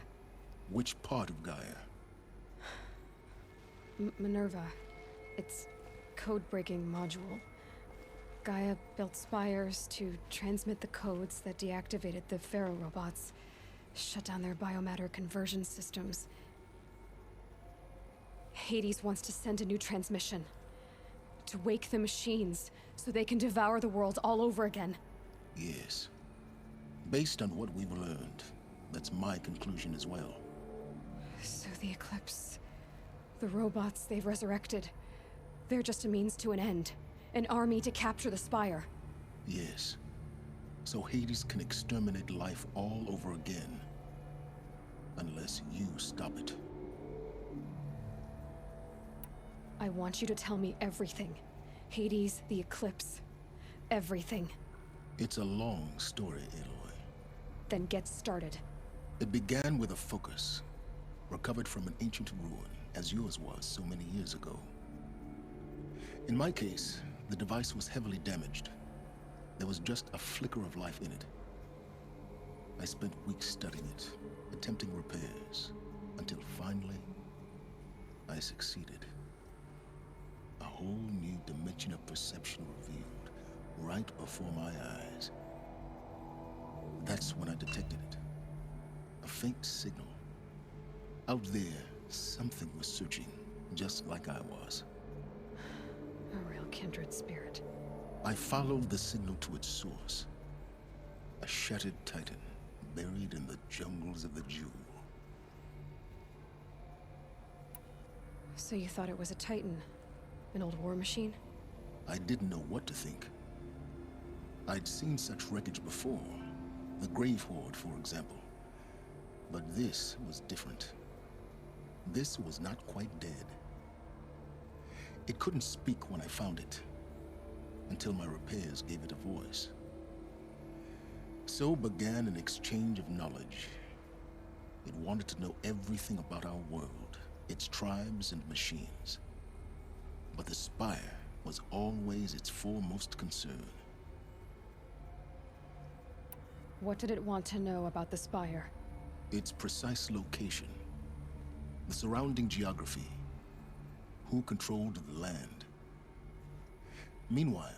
Which part of Gaia? Minerva. Its code-breaking module. Gaia built spires to transmit the codes that deactivated the Pharaoh robots, shut down their biomatter conversion systems. Hades wants to send a new transmission. To wake the machines, so they can devour the world all over again. Yes. Based on what we've learned, that's my conclusion as well. So the Eclipse... the robots they've resurrected... they're just a means to an end. An army to capture the Spire. Yes. So Hades can exterminate life all over again. Unless you stop it. I want you to tell me everything. Hades, the Eclipse. Everything. It's a long story, Aloy. Then get started. It began with a focus. Recovered from an ancient ruin, as yours was so many years ago. In my case, the device was heavily damaged. There was just a flicker of life in it. I spent weeks studying it, attempting repairs, until finally, I succeeded. A whole new dimension of perception revealed, right before my eyes. That's when I detected it. A faint signal. Out there, something was searching, just like I was. A real kindred spirit. I followed the signal to its source. A shattered titan, buried in the jungles of the Jewel. So you thought it was a titan? An old war machine? I didn't know what to think. I'd seen such wreckage before. The Grave Horde, for example. But this was different. This was not quite dead. It couldn't speak when I found it, until my repairs gave it a voice. So began an exchange of knowledge. It wanted to know everything about our world, its tribes and machines. But the Spire was always its foremost concern. What did it want to know about the Spire? Its precise location, the surrounding geography, who controlled the land. Meanwhile,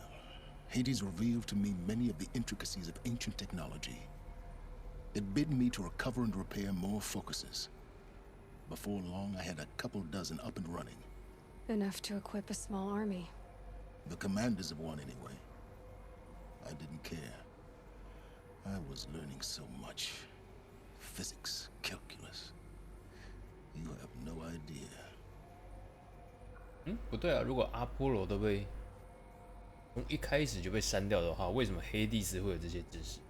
Hades revealed to me many of the intricacies of ancient technology. It bid me to recover and repair more focuses. Before long, I had a couple dozen up and running. Enough to equip a small army. The commanders of one, anyway. I didn't care. I was learning so much. Physics, calculus. You have no idea. 不对啊！如果阿波罗都被从一开始就被删掉的话，为什么黑帝斯会有这些知识？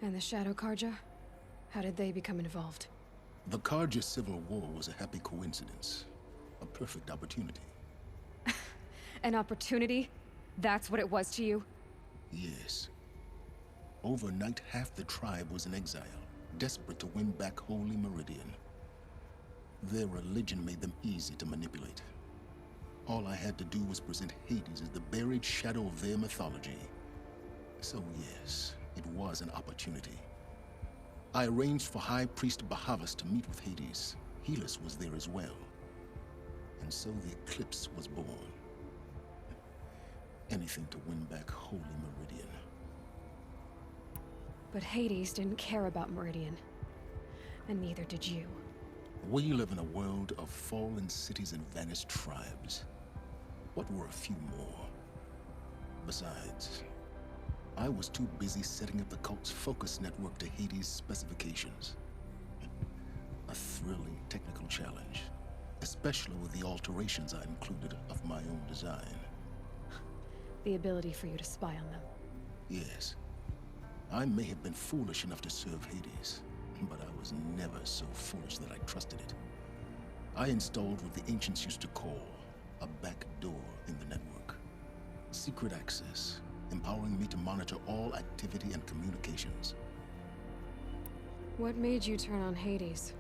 And the Shadow Karja? How did they become involved? The Karja Civil War was a happy coincidence. A perfect opportunity. An opportunity? That's what it was to you? Yes. Overnight, half the tribe was in exile, desperate to win back Holy Meridian. Their religion made them easy to manipulate. All I had to do was present Hades as the buried shadow of their mythology. So yes, it was an opportunity. I arranged for High Priest Bahavas to meet with Hades. Helis was there as well. And so the Eclipse was born. Anything to win back Holy Meridian. But Hades didn't care about Meridian. And neither did you. We live in a world of fallen cities and vanished tribes. What were a few more? Besides, I was too busy setting up the cult's focus network to Hades' specifications. A thrilling technical challenge, especially with the alterations I included of my own design. The ability for you to spy on them. Yes. I may have been foolish enough to serve Hades, but I was never so foolish that I trusted it. I installed what the ancients used to call a back door in the network. Secret access, empowering me to monitor all activity and communications. What made you turn on Hades?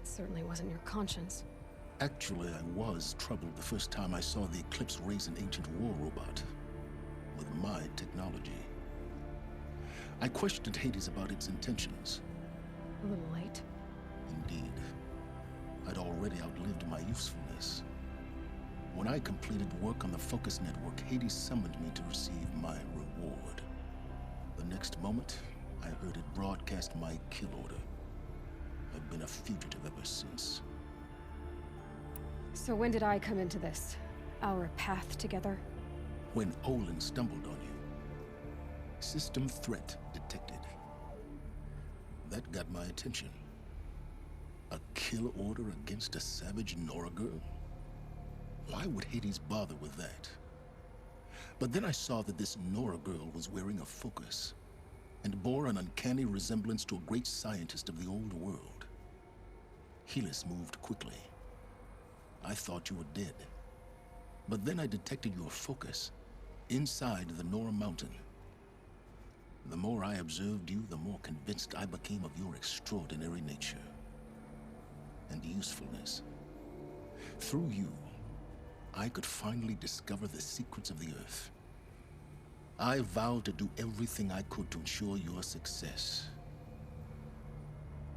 It certainly wasn't your conscience. Actually, I was troubled the first time I saw the Eclipse raise an ancient war robot with my technology. I questioned Hades about its intentions. A little late. Indeed. I'd already outlived my usefulness. When I completed work on the Focus Network, Hades summoned me to receive my reward. The next moment, I heard it broadcast my kill order. I've been a fugitive ever since. So when did I come into this? Our path together? When Olin stumbled on you. System threat detected. That got my attention. A kill order against a savage Nora girl? Why would Hades bother with that? But then I saw that this Nora girl was wearing a focus and bore an uncanny resemblance to a great scientist of the old world. Helis moved quickly. I thought you were dead. But then I detected your focus inside the Nora mountain. The more I observed you, the more convinced I became of your extraordinary nature and usefulness. Through you, I could finally discover the secrets of the Earth. I vowed to do everything I could to ensure your success.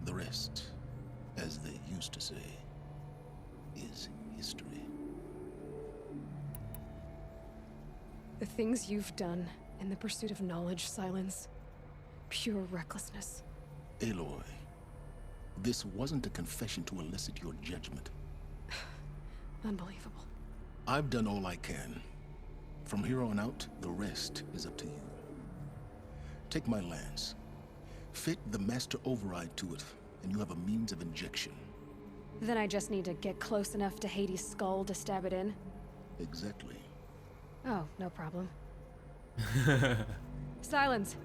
The rest, as they used to say, is history. The things you've done in the pursuit of knowledge, Silence. Pure recklessness. Aloy, this wasn't a confession to elicit your judgment. Unbelievable. I've done all I can. From here on out, the rest is up to you. Take my lance. Fit the master override to it, and you have a means of injection. Then I just need to get close enough to Hades' skull to stab it in? Exactly. Oh, no problem. Silence!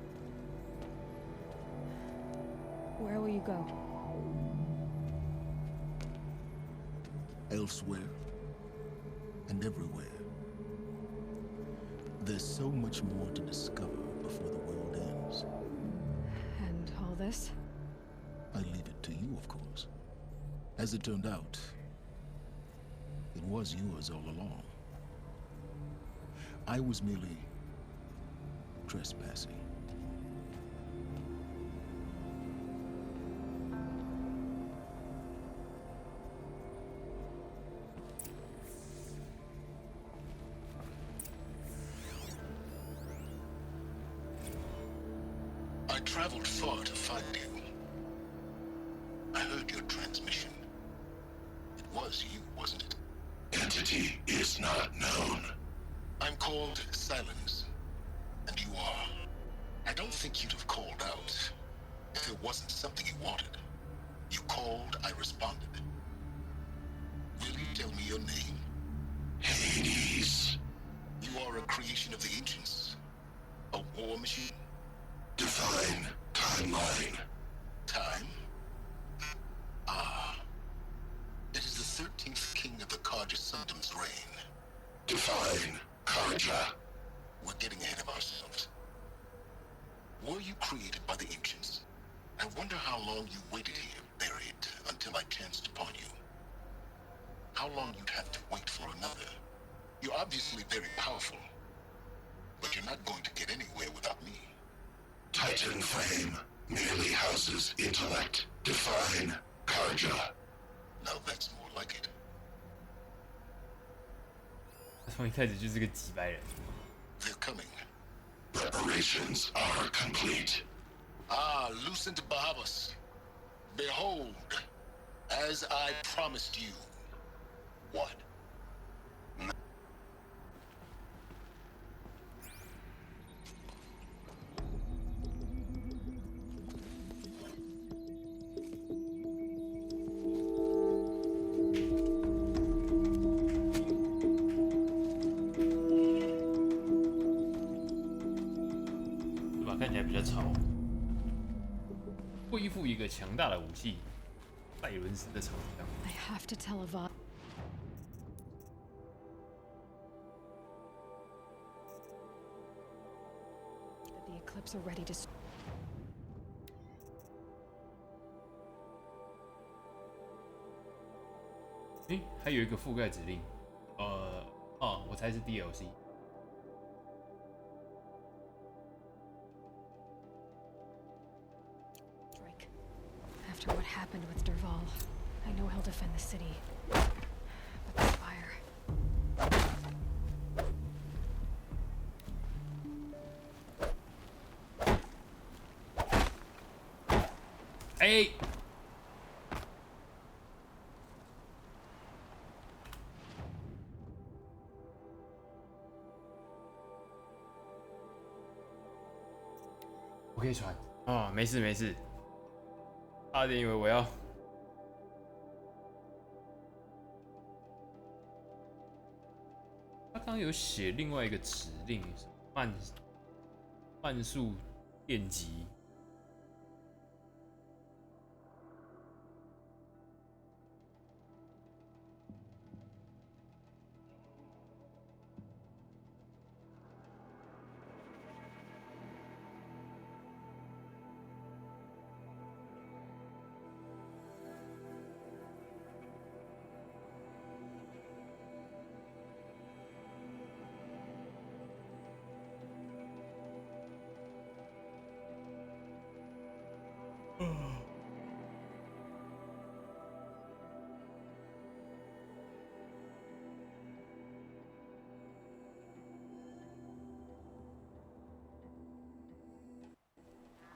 Where will you go? Elsewhere. And everywhere. There's so much more to discover before the world ends. And all this? I leave it to you, of course. As it turned out, it was yours all along. I was merely trespassing. I traveled far to find you. I heard your transmission. It was you, wasn't it? Entity is not known. I'm called Silence, and you are. I don't think you'd have called out if it wasn't something you wanted. You called, I responded. Will you tell me your name? Hades. You are a creation of the ancients. A war machine. Define timeline. Time? Ah. It is the 13th king of the Karja Sundom's reign. Define Karja. We're getting ahead of ourselves. Were you created by the ancients? I wonder how long you waited here, buried, until I chanced upon you. How long you'd have to wait for another. You're obviously very powerful, but you're not going to get anywhere without me. Titan Flame merely houses intellect. Define Karja. Now that's more like it. 从一开始就是个几百人。 They're coming. Preparations are complete. Ah, Lucent Bahavas. Behold, as I promised you. What? 恢复一个强大的武器，拜伦斯的长枪。I have to tell Ava. That the Eclipse are ready to. 诶，还有一个覆盖指令，我猜是 DLC。Drake. After what happened with Derval, I know he'll defend the city. But the fire. 哎。我可以传啊，没事没事。差点以为我要。他刚刚有写另外一个指令，慢速电击。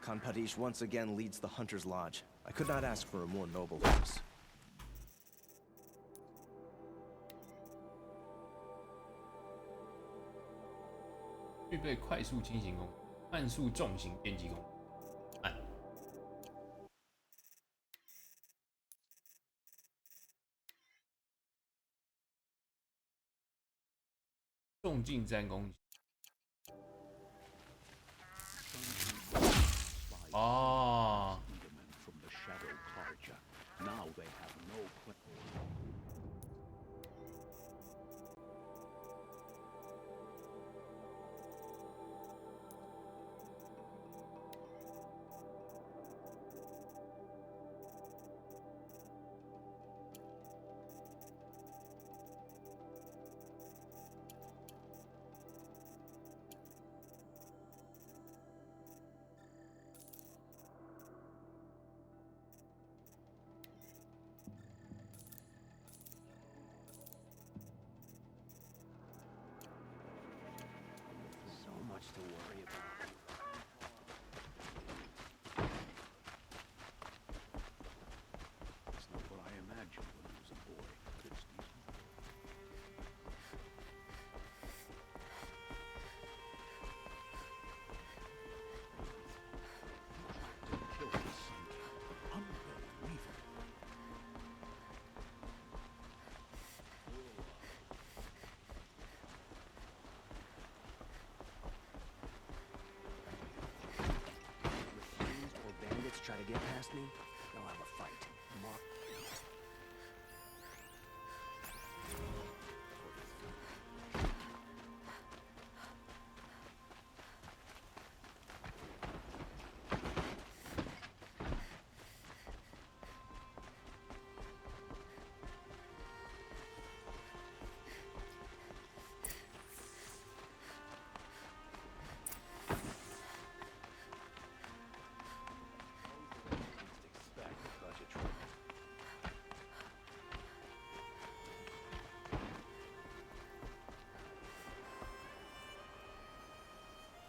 Kanpadish once again leads the Hunter's Lodge. I could not ask for a more noble horse. 具备快速轻型功能、慢速重型电击功能。按。重近战攻击。哦。To worry about. It's not what I imagined when I was a boy, but it's decent. Didn't kill his son. Unbelievable. Try to get past me, they'll have a fight. Mark.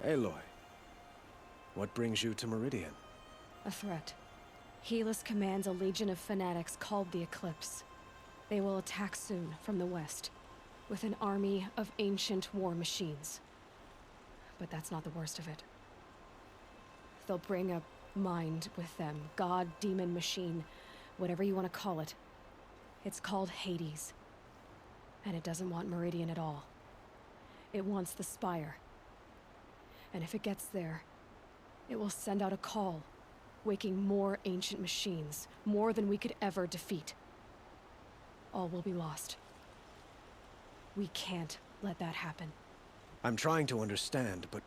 Aloy, what brings you to Meridian? A threat. Helis commands a legion of fanatics called the Eclipse. They will attack soon from the west, with an army of ancient war machines. But that's not the worst of it. They'll bring a mind with them, god, demon, machine, whatever you want to call it. It's called Hades. And it doesn't want Meridian at all. It wants the Spire. And if it gets there, it will send out a call waking more ancient machines, more than we could ever defeat. All will be lost. We can't let that happen. I'm trying to understand, but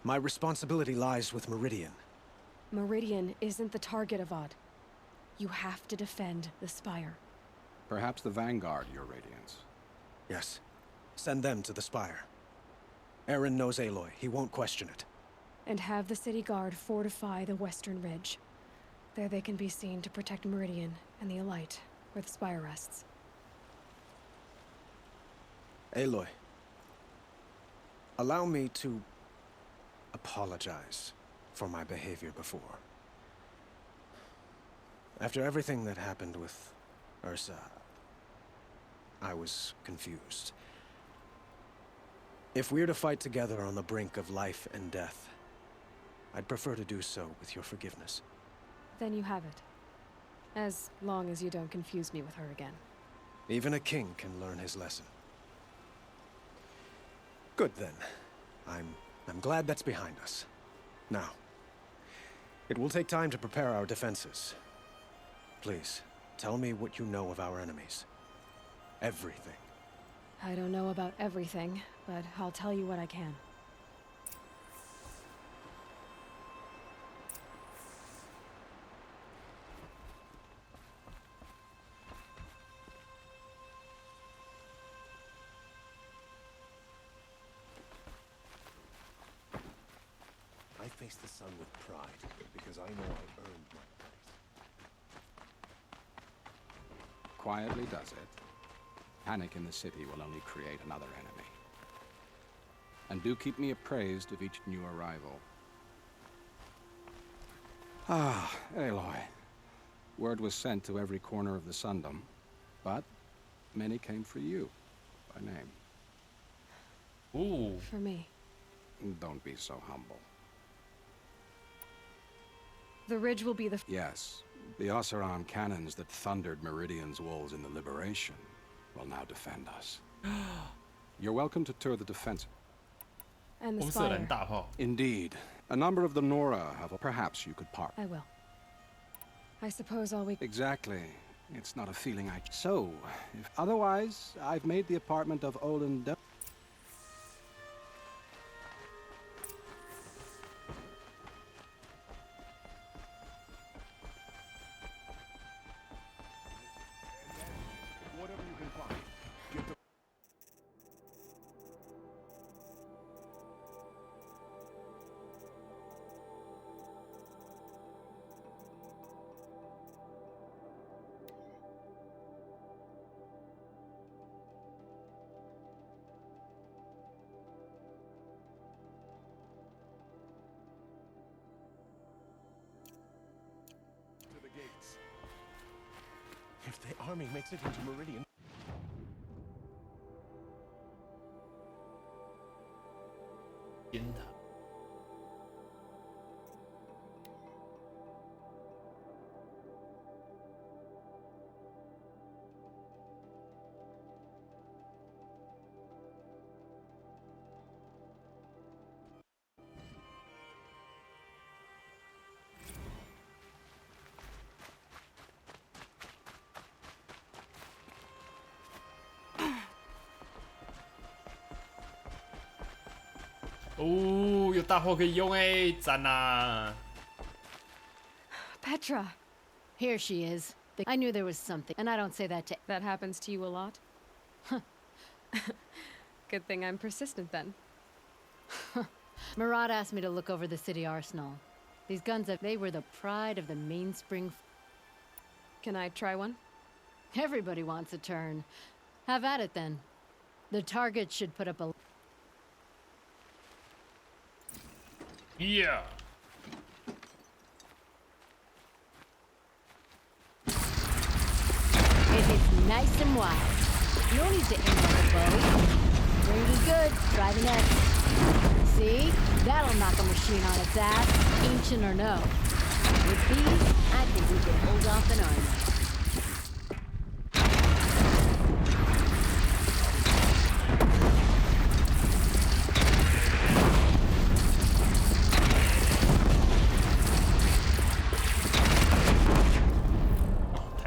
my responsibility lies with Meridian. Meridian isn't the target, Avad. You have to defend the Spire. Perhaps the Vanguard, Your Radiance. Yes. Send them to the Spire. Aaron knows Aloy. He won't question it. And have the City Guard fortify the Western Ridge. There they can be seen to protect Meridian and the Elite, where the Spire rests. Aloy. Allow me to apologize for my behavior before. After everything that happened with Ursa, I was confused. If we're to fight together on the brink of life and death, I'd prefer to do so with your forgiveness. Then you have it. As long as you don't confuse me with her again. Even a king can learn his lesson. Good then. I'm glad that's behind us. Now, it will take time to prepare our defenses. Please, tell me what you know of our enemies. Everything. I don't know about everything, but I'll tell you what I can. I face the sun with pride, because I know I earned my place. Quietly does it. Panic in the city will only create another enemy. And do keep me appraised of each new arrival. Ah, Aloy. Word was sent to every corner of the Sundom, but many came for you, by name. Ooh. For me. Don't be so humble. The ridge will be the... Yes, the Oseram cannons that thundered Meridian's walls in the Liberation will now defend us. You're welcome to tour the defense. And the Spire. Indeed. A number of the Nora have... Perhaps you could part. I will. I suppose all we... Exactly. It's not a feeling I... So, if otherwise, I've made the apartment of Olin... Whatever you can find. Get the... to the gates. If the army makes it into Meridian...哦，有大炮可以用哎，赞呐！ Petra! Here she is. I knew there was something, and I don't say that to... That happens to you a lot? Good thing I'm persistent then. Murad asked me to look over the city arsenal. These guns, they were the pride of the mainspring... Can I try one? Everybody wants a turn. Have at it then. The target should put up a... Yeah. It hits nice and wide. No need to aim like a bow. Pretty good. Try the next. See? That'll knock a machine on its ass, ancient or no. With these, I think we can hold off an army.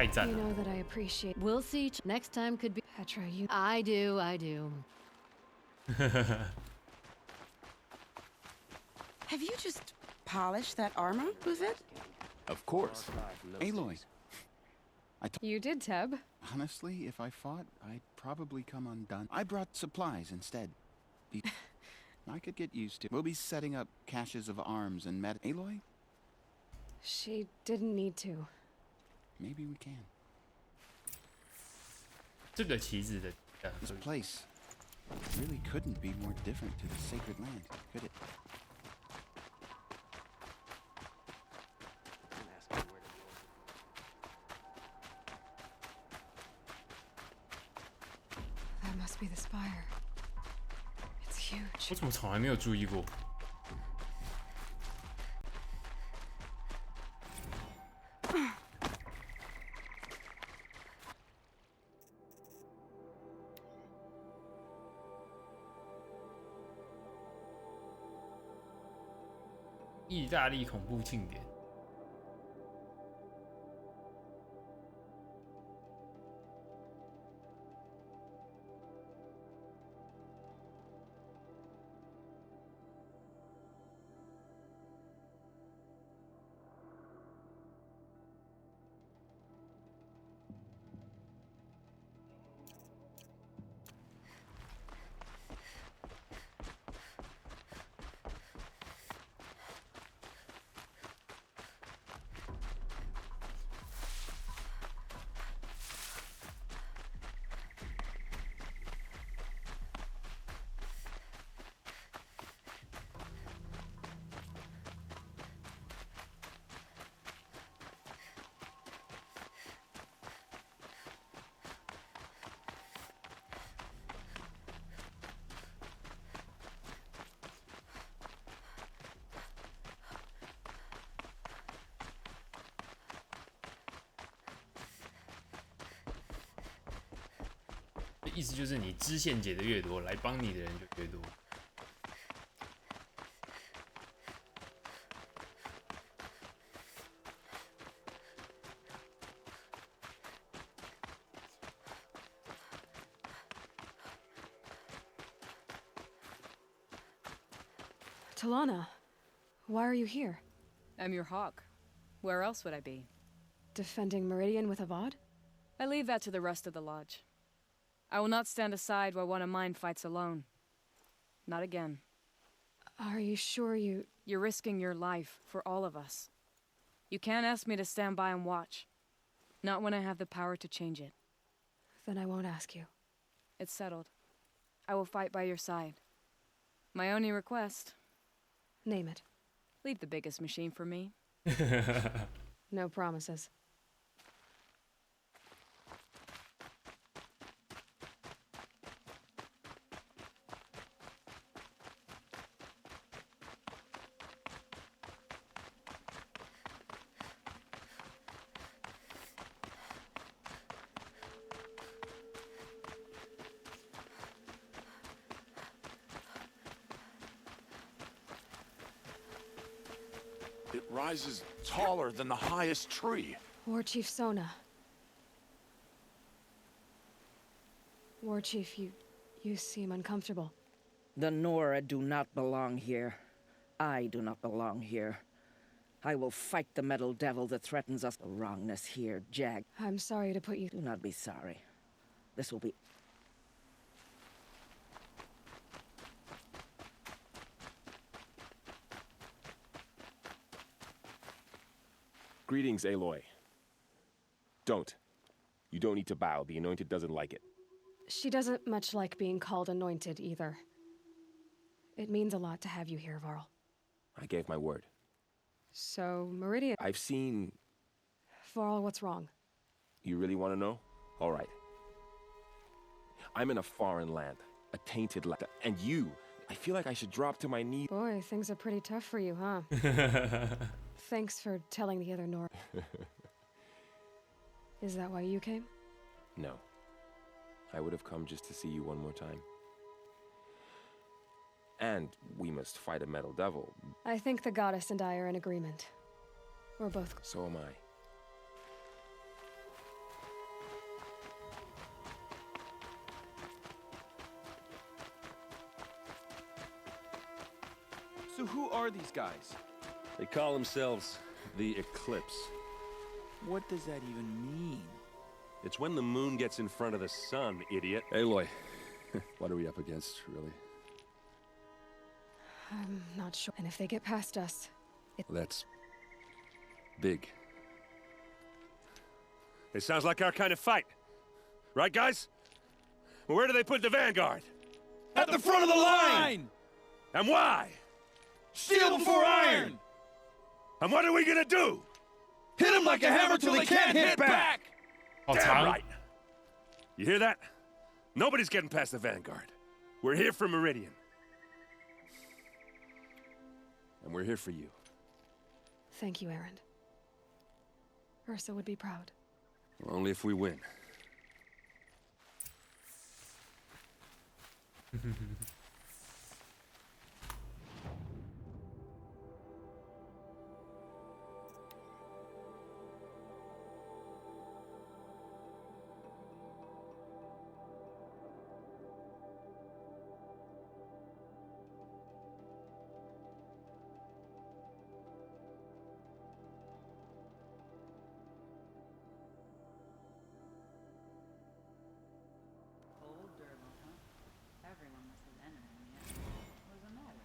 太赞 You 了。 know that I appreciate. We'll see. Next time could be. Petra, you. I do. I do. Have you just polished that armor with it? Of course. Aloy. You did, Teb. Honestly, if I fought, I'd probably come undone. I brought supplies instead. I could get used to. We'll be setting up caches of arms and Aloy? She didn't need to. Maybe we can. 这个棋子的 This place really couldn't be more different to the sacred land, could it? That must be the spire. It's huge. 我怎么从来没有注意过？意大利恐怖庆典。意思就是你支线解的越多，来帮你的人就越多。Talana, why are you here? I'm your hawk. Where else would I be? Defending Meridian with Avad? I leave that to the rest of the Lodge. I will not stand aside while one of mine fights alone. Not again. Are you sure you... You're risking your life for all of us. You can't ask me to stand by and watch. Not when I have the power to change it. Then I won't ask you. It's settled. I will fight by your side. My only request... Name it. Leave the biggest machine for me. No promises. It rises taller than the highest tree. War Chief Sona. War Chief, you seem uncomfortable. The Nora do not belong here. I do not belong here. I will fight the metal devil that threatens us. The wrongness here, Jag. I'm sorry to put you... Do not be sorry. This will be... Greetings, Aloy. Don't. You don't need to bow. The Anointed doesn't like it. She doesn't much like being called Anointed, either. It means a lot to have you here, Varl. I gave my word. So, Meridian... I've seen... Varl, what's wrong? You really want to know? All right. I'm in a foreign land. A tainted land. And you... I feel like I should drop to my knees. Boy, things are pretty tough for you, huh? Thanks for telling the other Nora. Is that why you came? No. I would have come just to see you one more time. And we must fight a metal devil. I think the goddess and I are in agreement. We're both... So am I. So who are these guys? They call themselves the Eclipse. What does that even mean? It's when the moon gets in front of the sun, idiot. Aloy, what are we up against, really? I'm not sure. And if they get past us, That's big. It sounds like our kind of fight. Right, guys? Well, where do they put the Vanguard? At the front of the line! And why? Steel before iron! And what are we gonna do? Hit them like a hammer till they can't hit back! Damn right. You hear that? Nobody's getting past the Vanguard. We're here for Meridian. And we're here for you. thank you, Erend. Ursa would be proud. Only if we win. Everyone was his enemy in the end. What does it matter?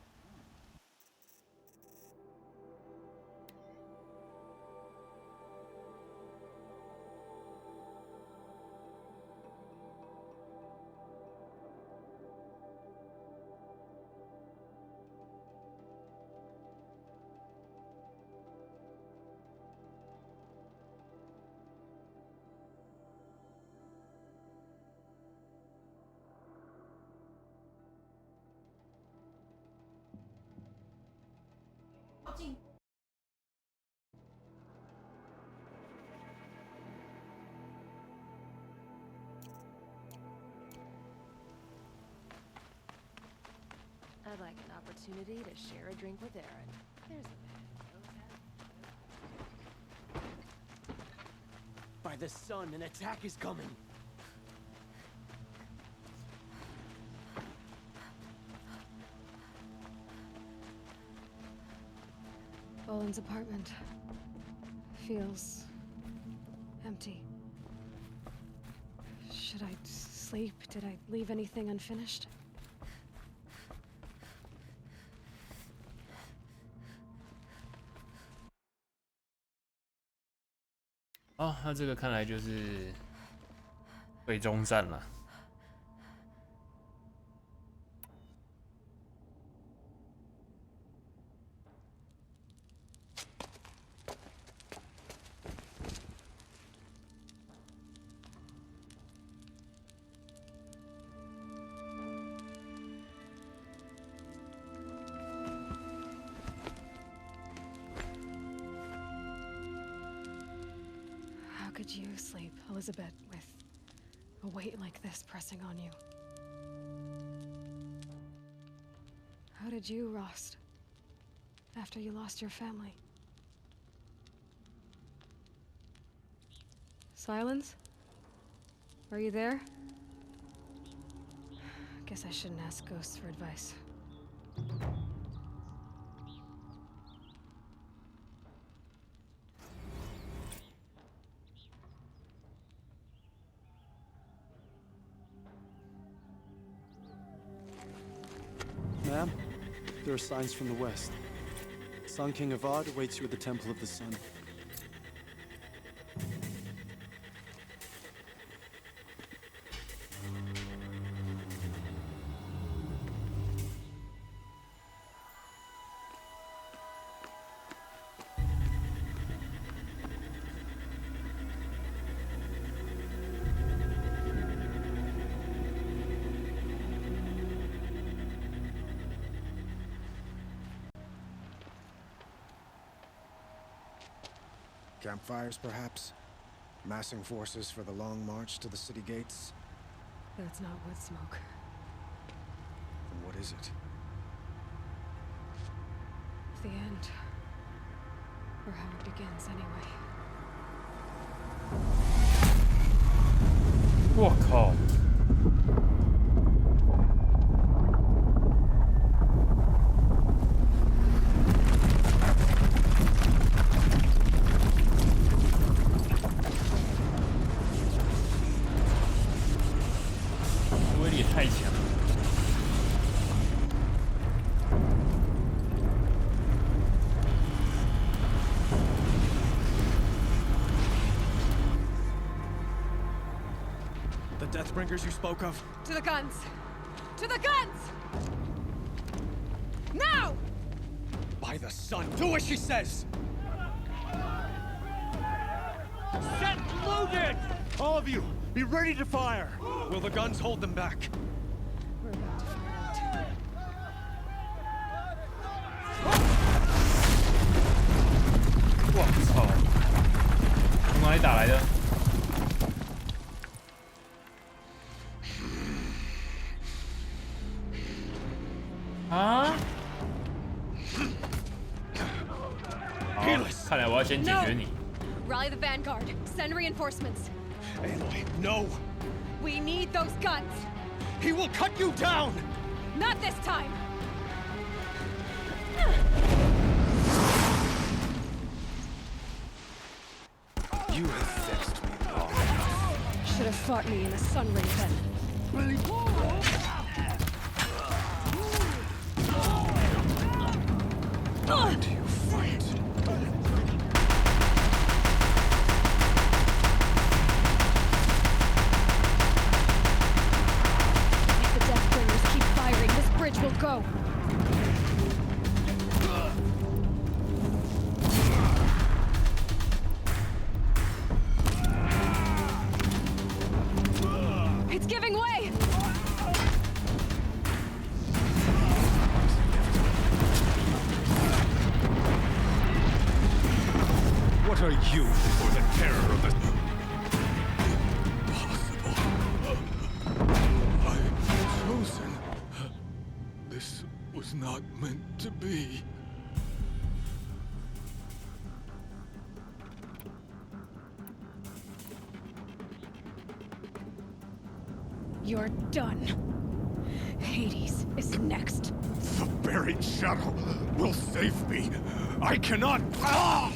I'd like an opportunity to share a drink with Aaron. There's a By the sun, an attack is coming. Boland's apartment feels empty. Should I sleep? Did I leave anything unfinished?哦，那这个看来就是最终战了。How could you sleep, Elizabeth, with a weight like this pressing on you? How did you, Rost, after you lost your family? Silence? Are you there? Guess I shouldn't ask ghosts for advice. Ma'am, there are signs from the west. Sun King Avad awaits you at the Temple of the Sun. Campfires, perhaps? Massing forces for the long march to the city gates? That's not wood smoke. Then what is it? The end. Or how it begins, anyway. 我靠！ Who Shadowbringers you spoke of? To the guns! To the guns! Now! By the sun, do as she says! Set loaded! All of you, be ready to fire! Will the guns hold them back? We're about to find out. 我操！从哪里打来的？啊？好，看来我要先解决你。 Rally the vanguard. Send reinforcements. Aloy, no! We need those guns. He will cut you down! Not this time. You have vexed me long. Should have fought me in a sun ring then. Why do you fight? If the Deathbringers keep firing, this bridge will go. It's giving way! What are you for the terror of the... Impossible. I've chosen. This was not meant to be. You're done. Hades is next. The buried shadow will save me. I cannot... Ah!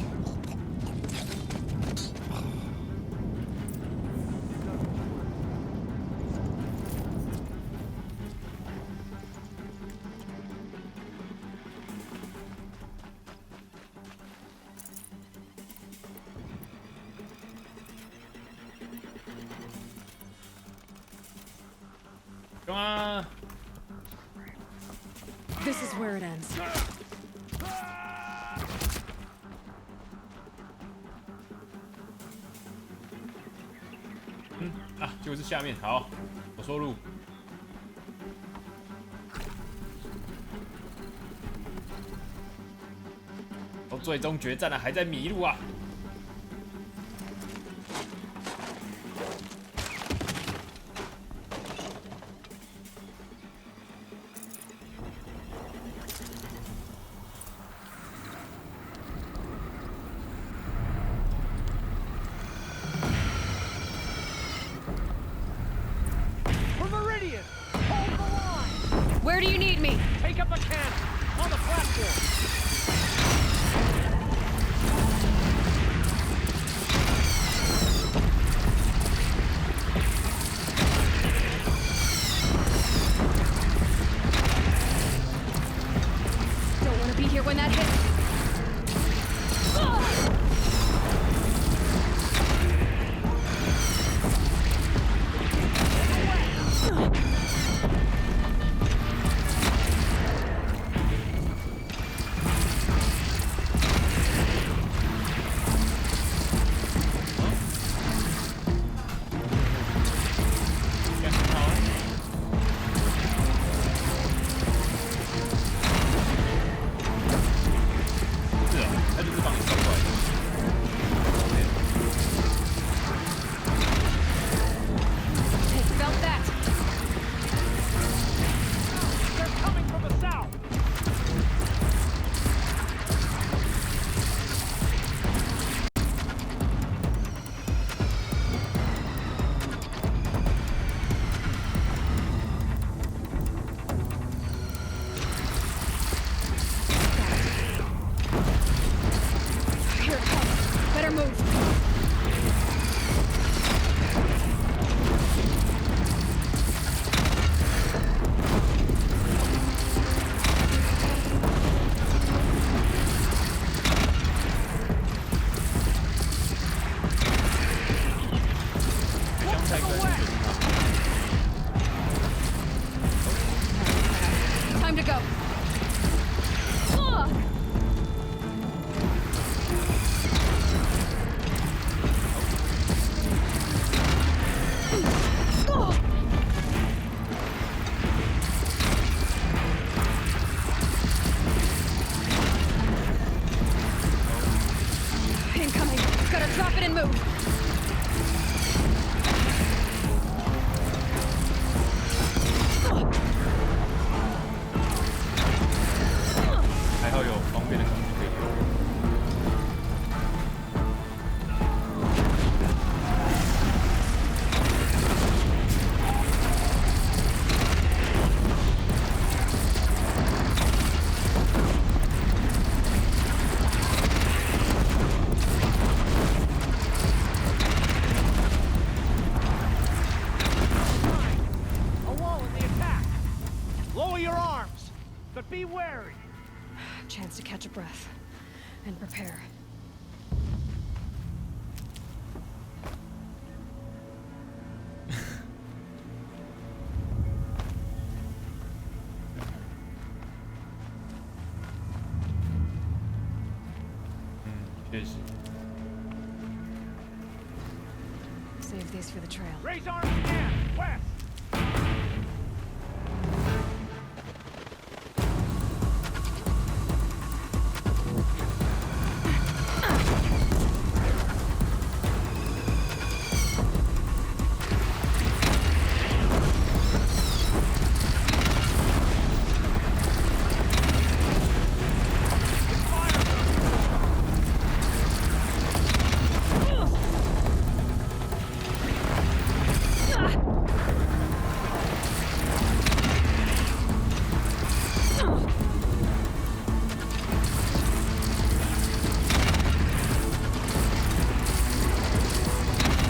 Come on. This is where it ends. 啊，结果是下面。好，我说路。到最终决战了，还在迷路啊！ Where do you need me? Take up a cannon on the platform. Don't want to be here when that hits. move. 还好有方便的工具可以用。A wall in the attack. Lower your arms, but be wary. Chance to catch a breath and prepare. Save these for the trail. Raise arms again, west.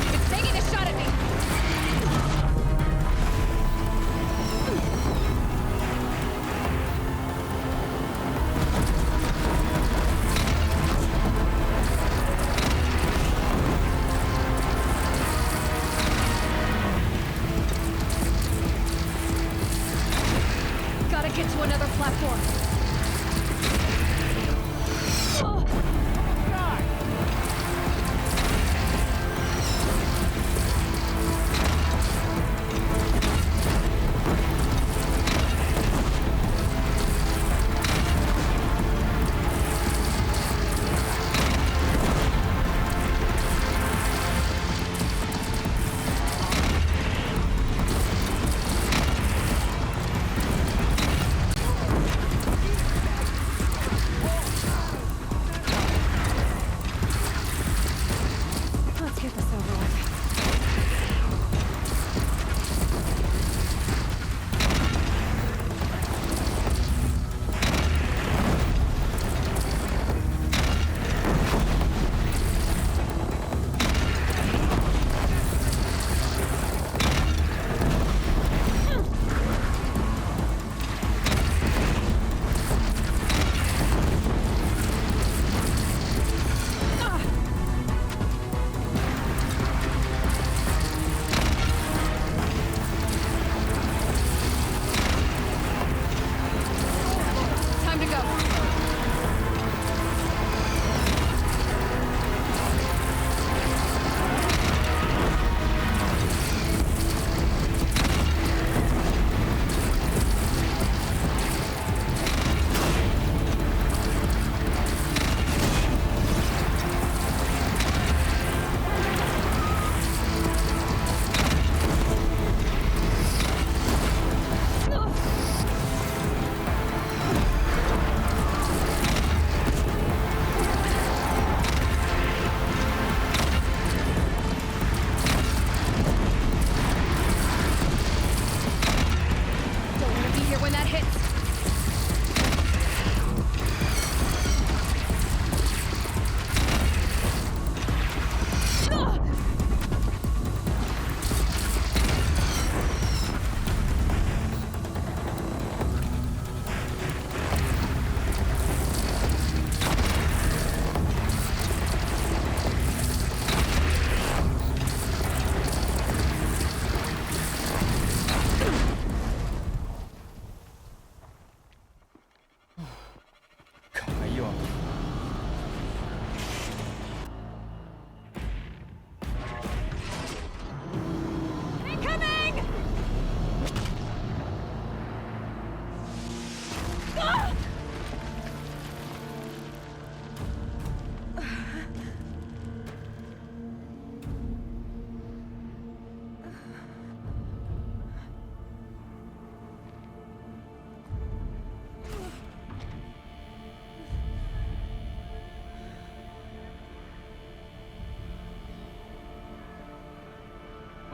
It's taking a shot at me. Gotta get to another platform. Let's get this over with. Time to go.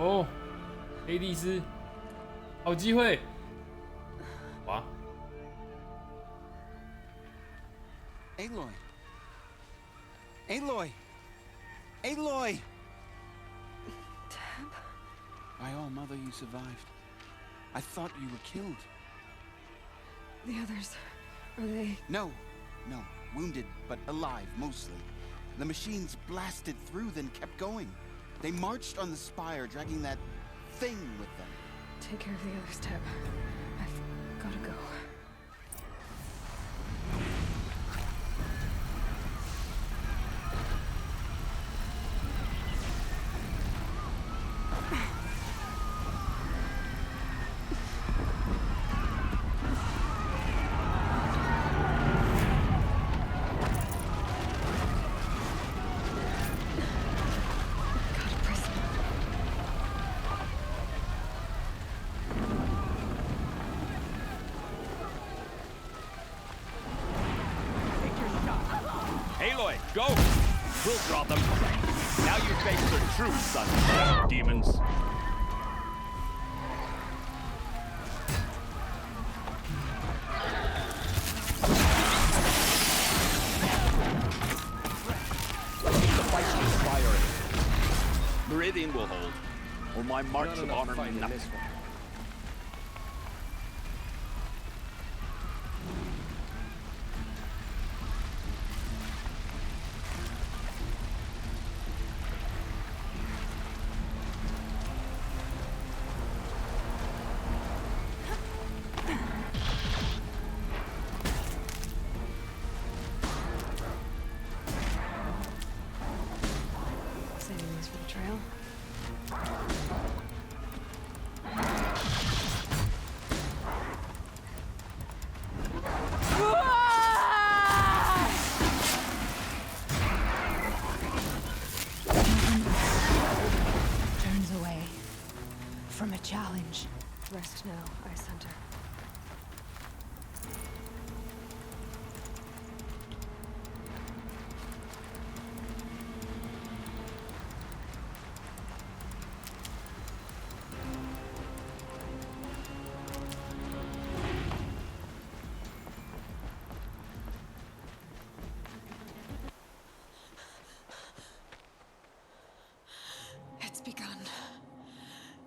哦，黑帝斯，好机会！哇 Aloy! Aloy! Aloy! Deb? By all mother, you survived. I thought you were killed. The others, are they... No. Wounded, but alive, mostly. The machines blasted through, then kept going. They marched on the spire, dragging that thing with them. Take care of the others, Deb. I've gotta go. Aloy, go! We'll draw them. Now you face the true sons of demons. The fight's inspiring. Meridian will hold, or my march of honor mean nothing. Saving these for the trail. Turns away from a challenge. Rest now, Ice Hunter. It's begun.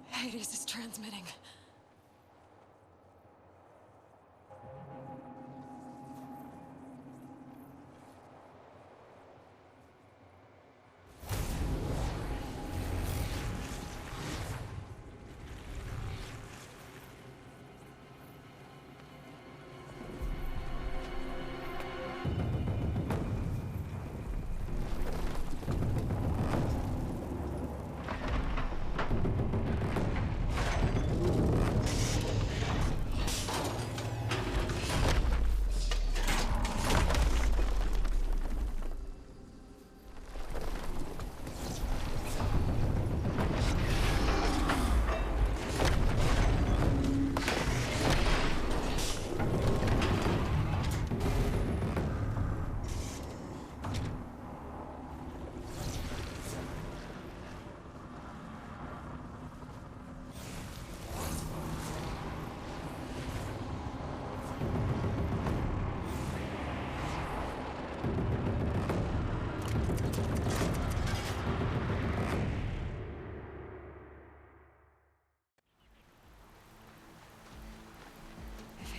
Hades is transmitting.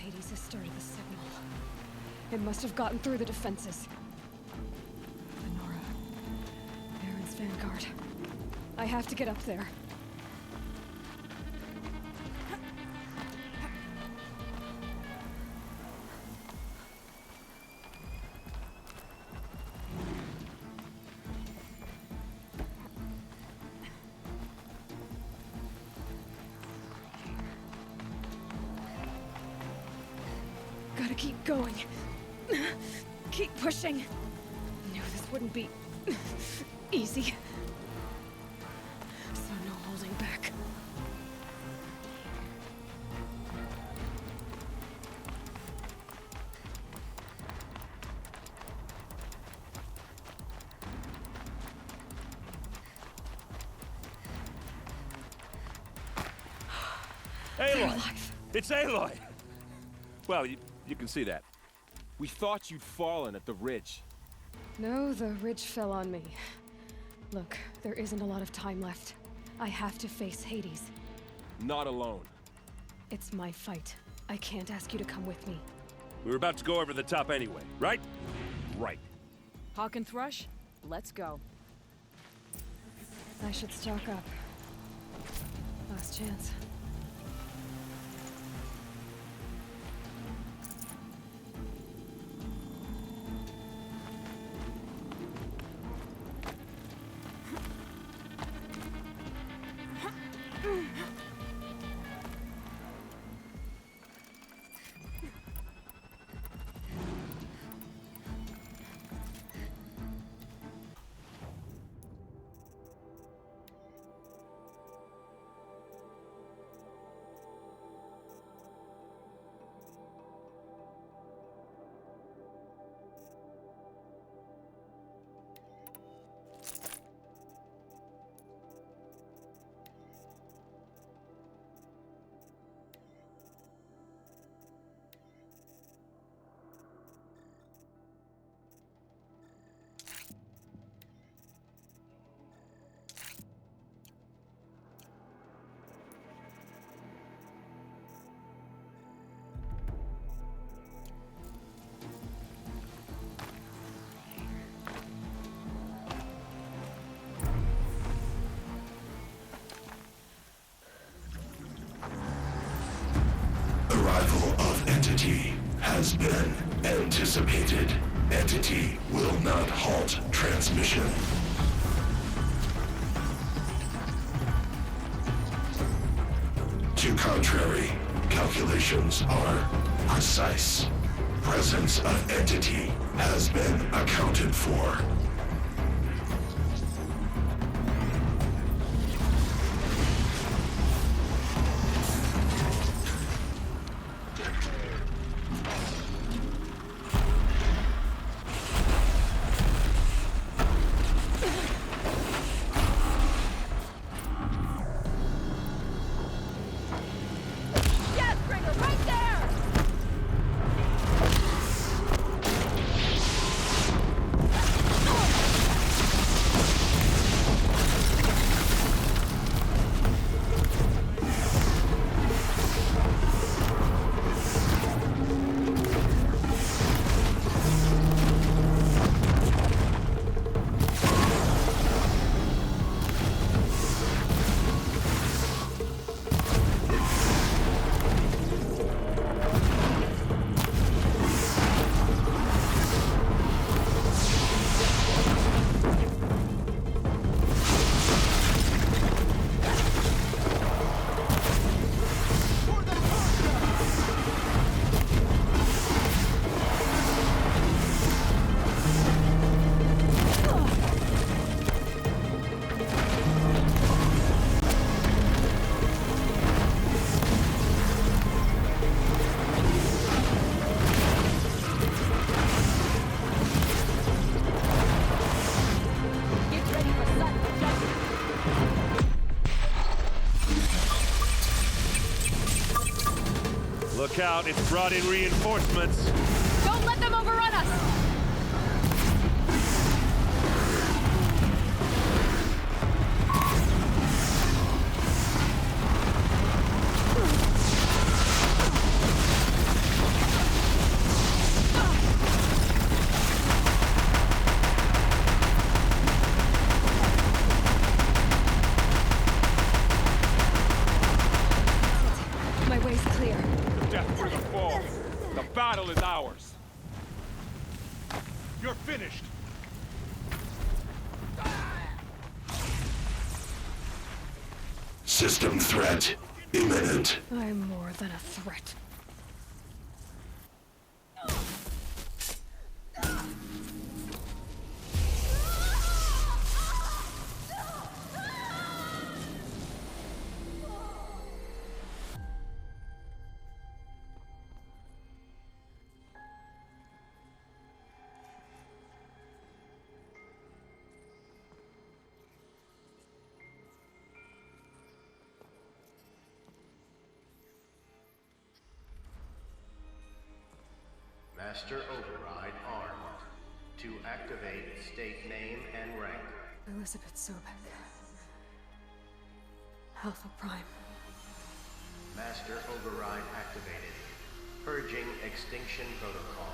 Hades has started the signal. It must have gotten through the defenses. Lenora. Baron's vanguard. I have to get up there. Gotta keep going. Keep pushing. Knew this wouldn't be easy. So no holding back. alive. It's Aloy! Well, you can see that. We thought you'd fallen at the ridge. No, the ridge fell on me. Look, there isn't a lot of time left. I have to face Hades. Not alone. It's my fight. I can't ask you to come with me. We were about to go over the top anyway, right? Right. Hawk and Thrush, let's go. I should stock up. Last chance. Arrival of Entity has been anticipated. Entity will not halt transmission. To contrary, calculations are precise. Presence of Entity has been accounted for. Look out, it's brought in reinforcements. Don't let them overrun us! My way's clear. Death to the fall. The battle is ours. You're finished. System threat imminent. I'm more than a threat. Master Override armed. To activate, state name and rank. Elizabeth Sobek. Alpha Prime. Master Override activated. Purging Extinction Protocol.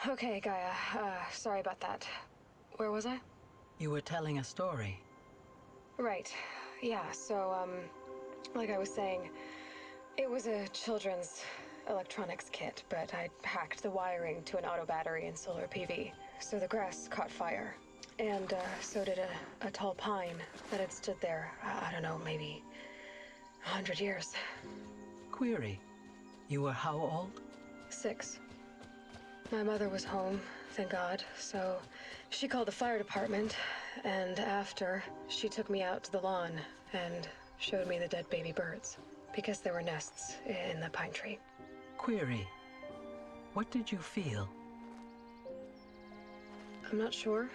Okay, Gaia. Sorry about that. Where was I? You were telling a story. Right. Yeah, so, like I was saying, it was a children's electronics kit, but I hacked the wiring to an auto battery and solar PV. So the grass caught fire. And, so did a tall pine that had stood there, I don't know, maybe 100 years. Query. You were how old? 6. My mother was home, thank God, so she called the fire department, and after, she took me out to the lawn and showed me the dead baby birds, because there were nests in the pine tree. Query. What did you feel? I'm not sure.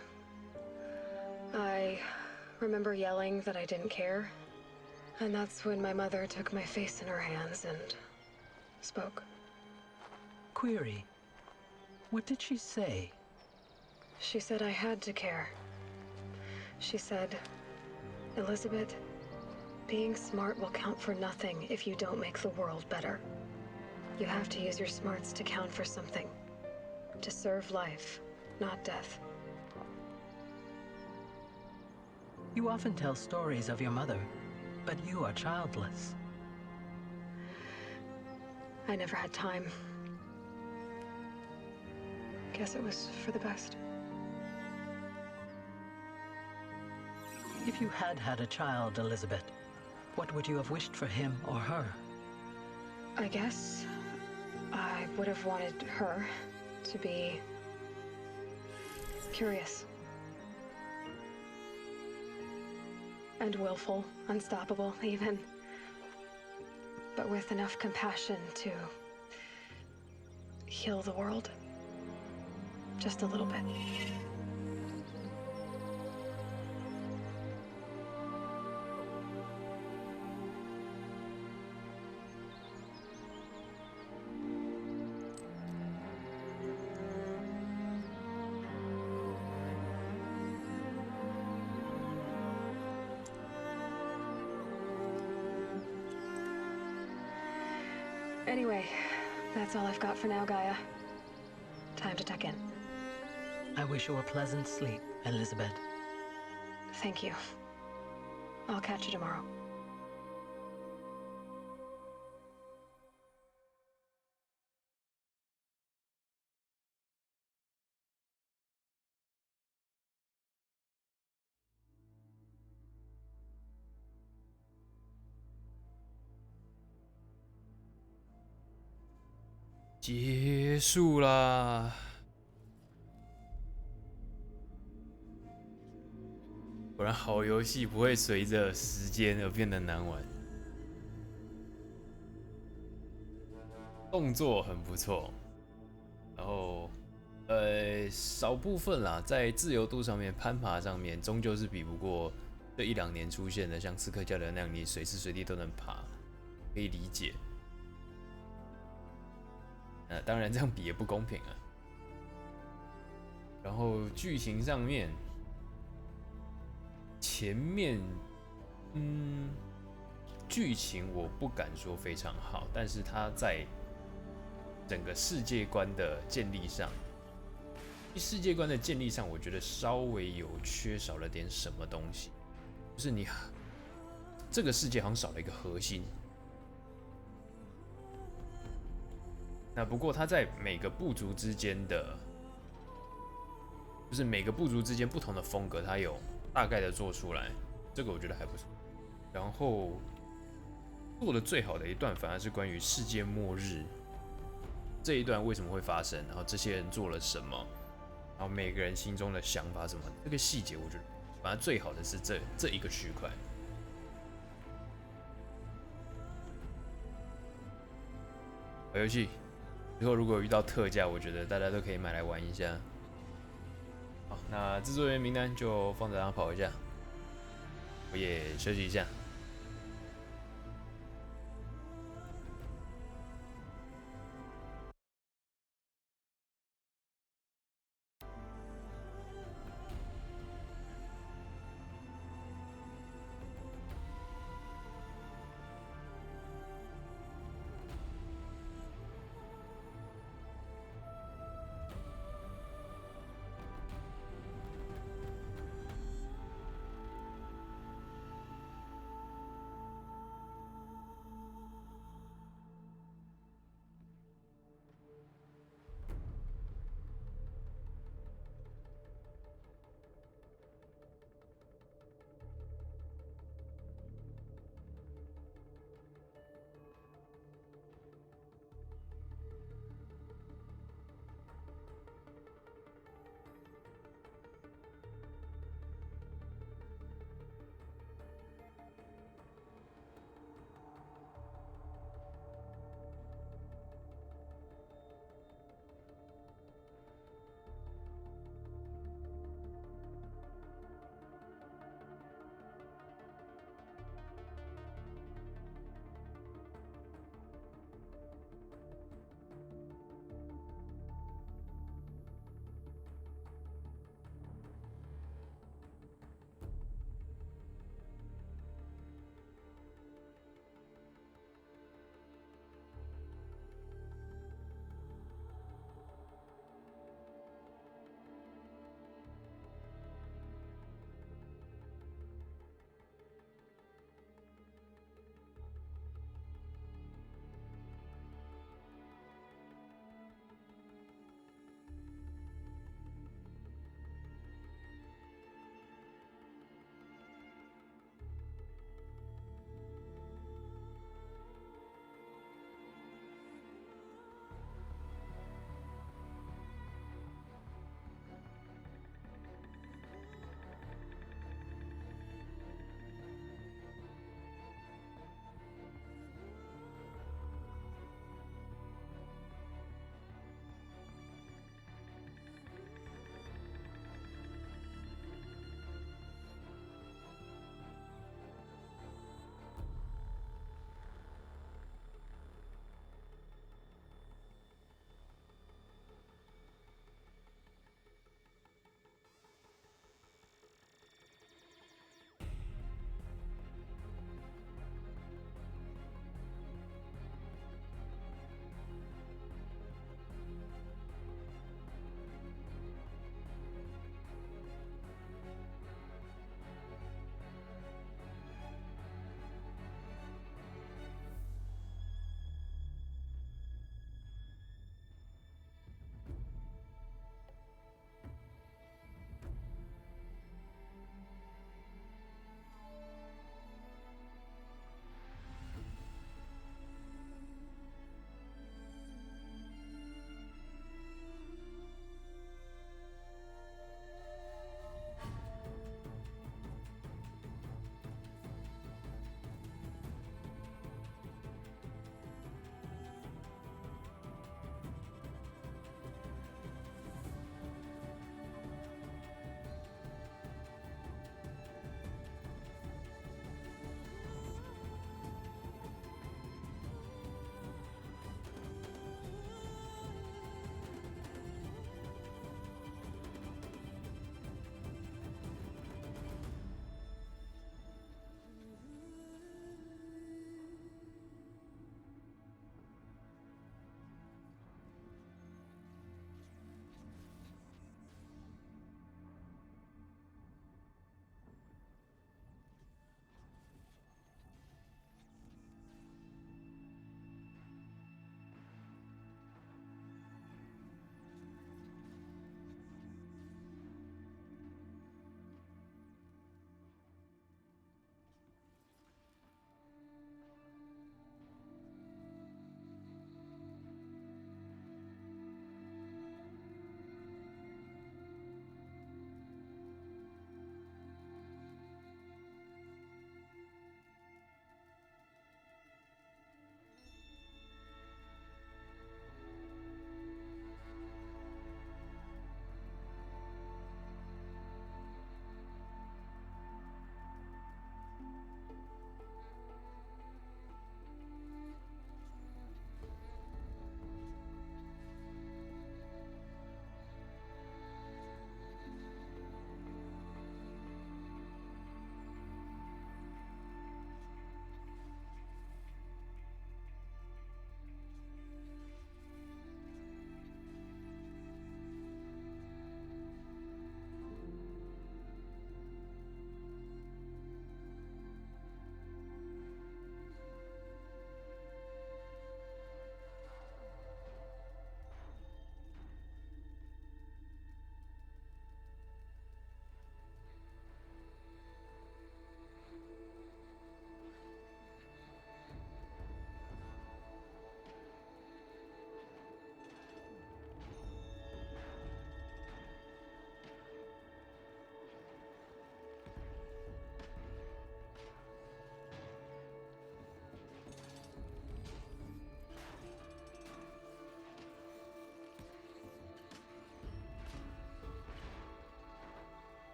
I remember yelling that I didn't care, and that's when my mother took my face in her hands and spoke. Query. What did she say? She said I had to care. She said, Elizabeth, being smart will count for nothing if you don't make the world better. You have to use your smarts to count for something. To serve life, not death. You often tell stories of your mother, but you are childless. I never had time. Guess it was for the best. If you had had a child, Elizabeth, what would you have wished for him or her? I guess I would have wanted her to be curious. And willful, unstoppable, even. But with enough compassion to heal the world. Just a little bit. Anyway, that's all I've got for now, Gaia. Time to tuck in. I wish you a pleasant sleep, Elizabeth. Thank you. I'll catch you tomorrow.结束啦！果然，好游戏不会随着时间而变得难玩。动作很不错，然后少部分啦，在自由度上面、攀爬上面，终究是比不过这1-2年出现的像刺客教条那样，你随时随地都能爬，可以理解。当然这样比也不公平啊。然后剧情上面，前面剧情我不敢说非常好，但是它在整个世界观的建立上，我觉得稍微有缺少了点什么东西，就是这个世界好像少了一个核心。那不过它在每个部族之间的，就是每个部族之间不同的风格，它有大概的做出来，这个我觉得还不错。然后做的最好的一段，反而是关于世界末日这一段为什么会发生，然后这些人做了什么，然后每个人心中的想法什么，这个细节我觉得反而最好的是这一个区块。好游戏。之后如果有遇到特价，我觉得大家都可以买来玩一下。好，那制作人员名单就放着让他跑一下，我也休息一下。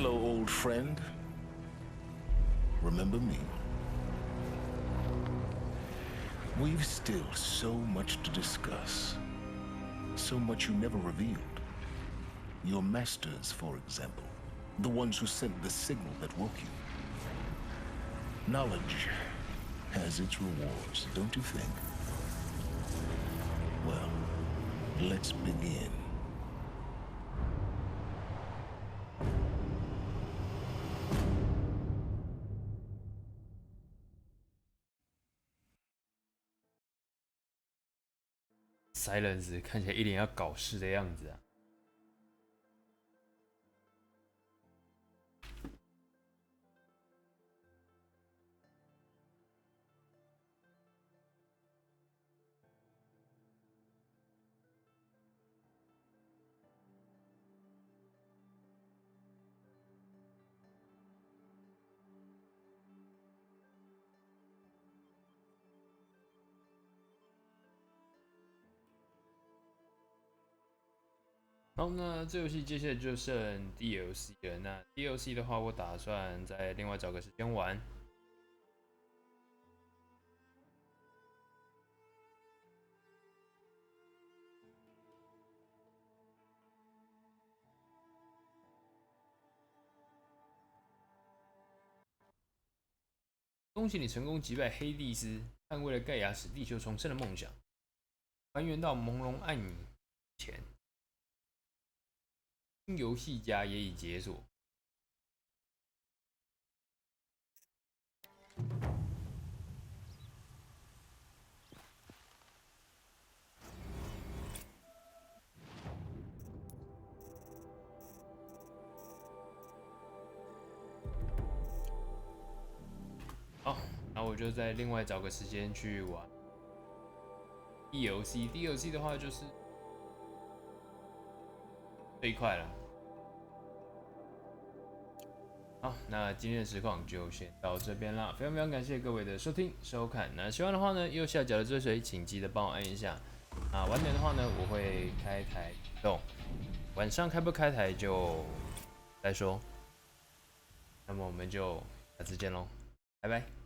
Hello, old friend. Remember me? We've still so much to discuss. So much you never revealed. Your masters, for example. The ones who sent the signal that woke you. Knowledge has its rewards, don't you think? Well, let's begin. Silence 看起来一脸要搞事的样子啊。好，那这游戏接下来就剩 DLC 了。那 DLC 的话，我打算再另外找个时间玩。恭喜你成功击败黑帝斯，捍卫了盖亚使地球重生的梦想，还原到朦胧暗影前。新游戏家也已解锁。好，那我就再另外找个时间去玩 DLC。DLC 的话就是最快了。好，那今天的实况就先到这边啦，非常感谢各位的收听收看。那喜欢的话呢，右下角的追随，请记得帮我按一下。啊，晚点的话呢，我会开台动，晚上开不开台就再说。那么我们就下次见喽，拜拜。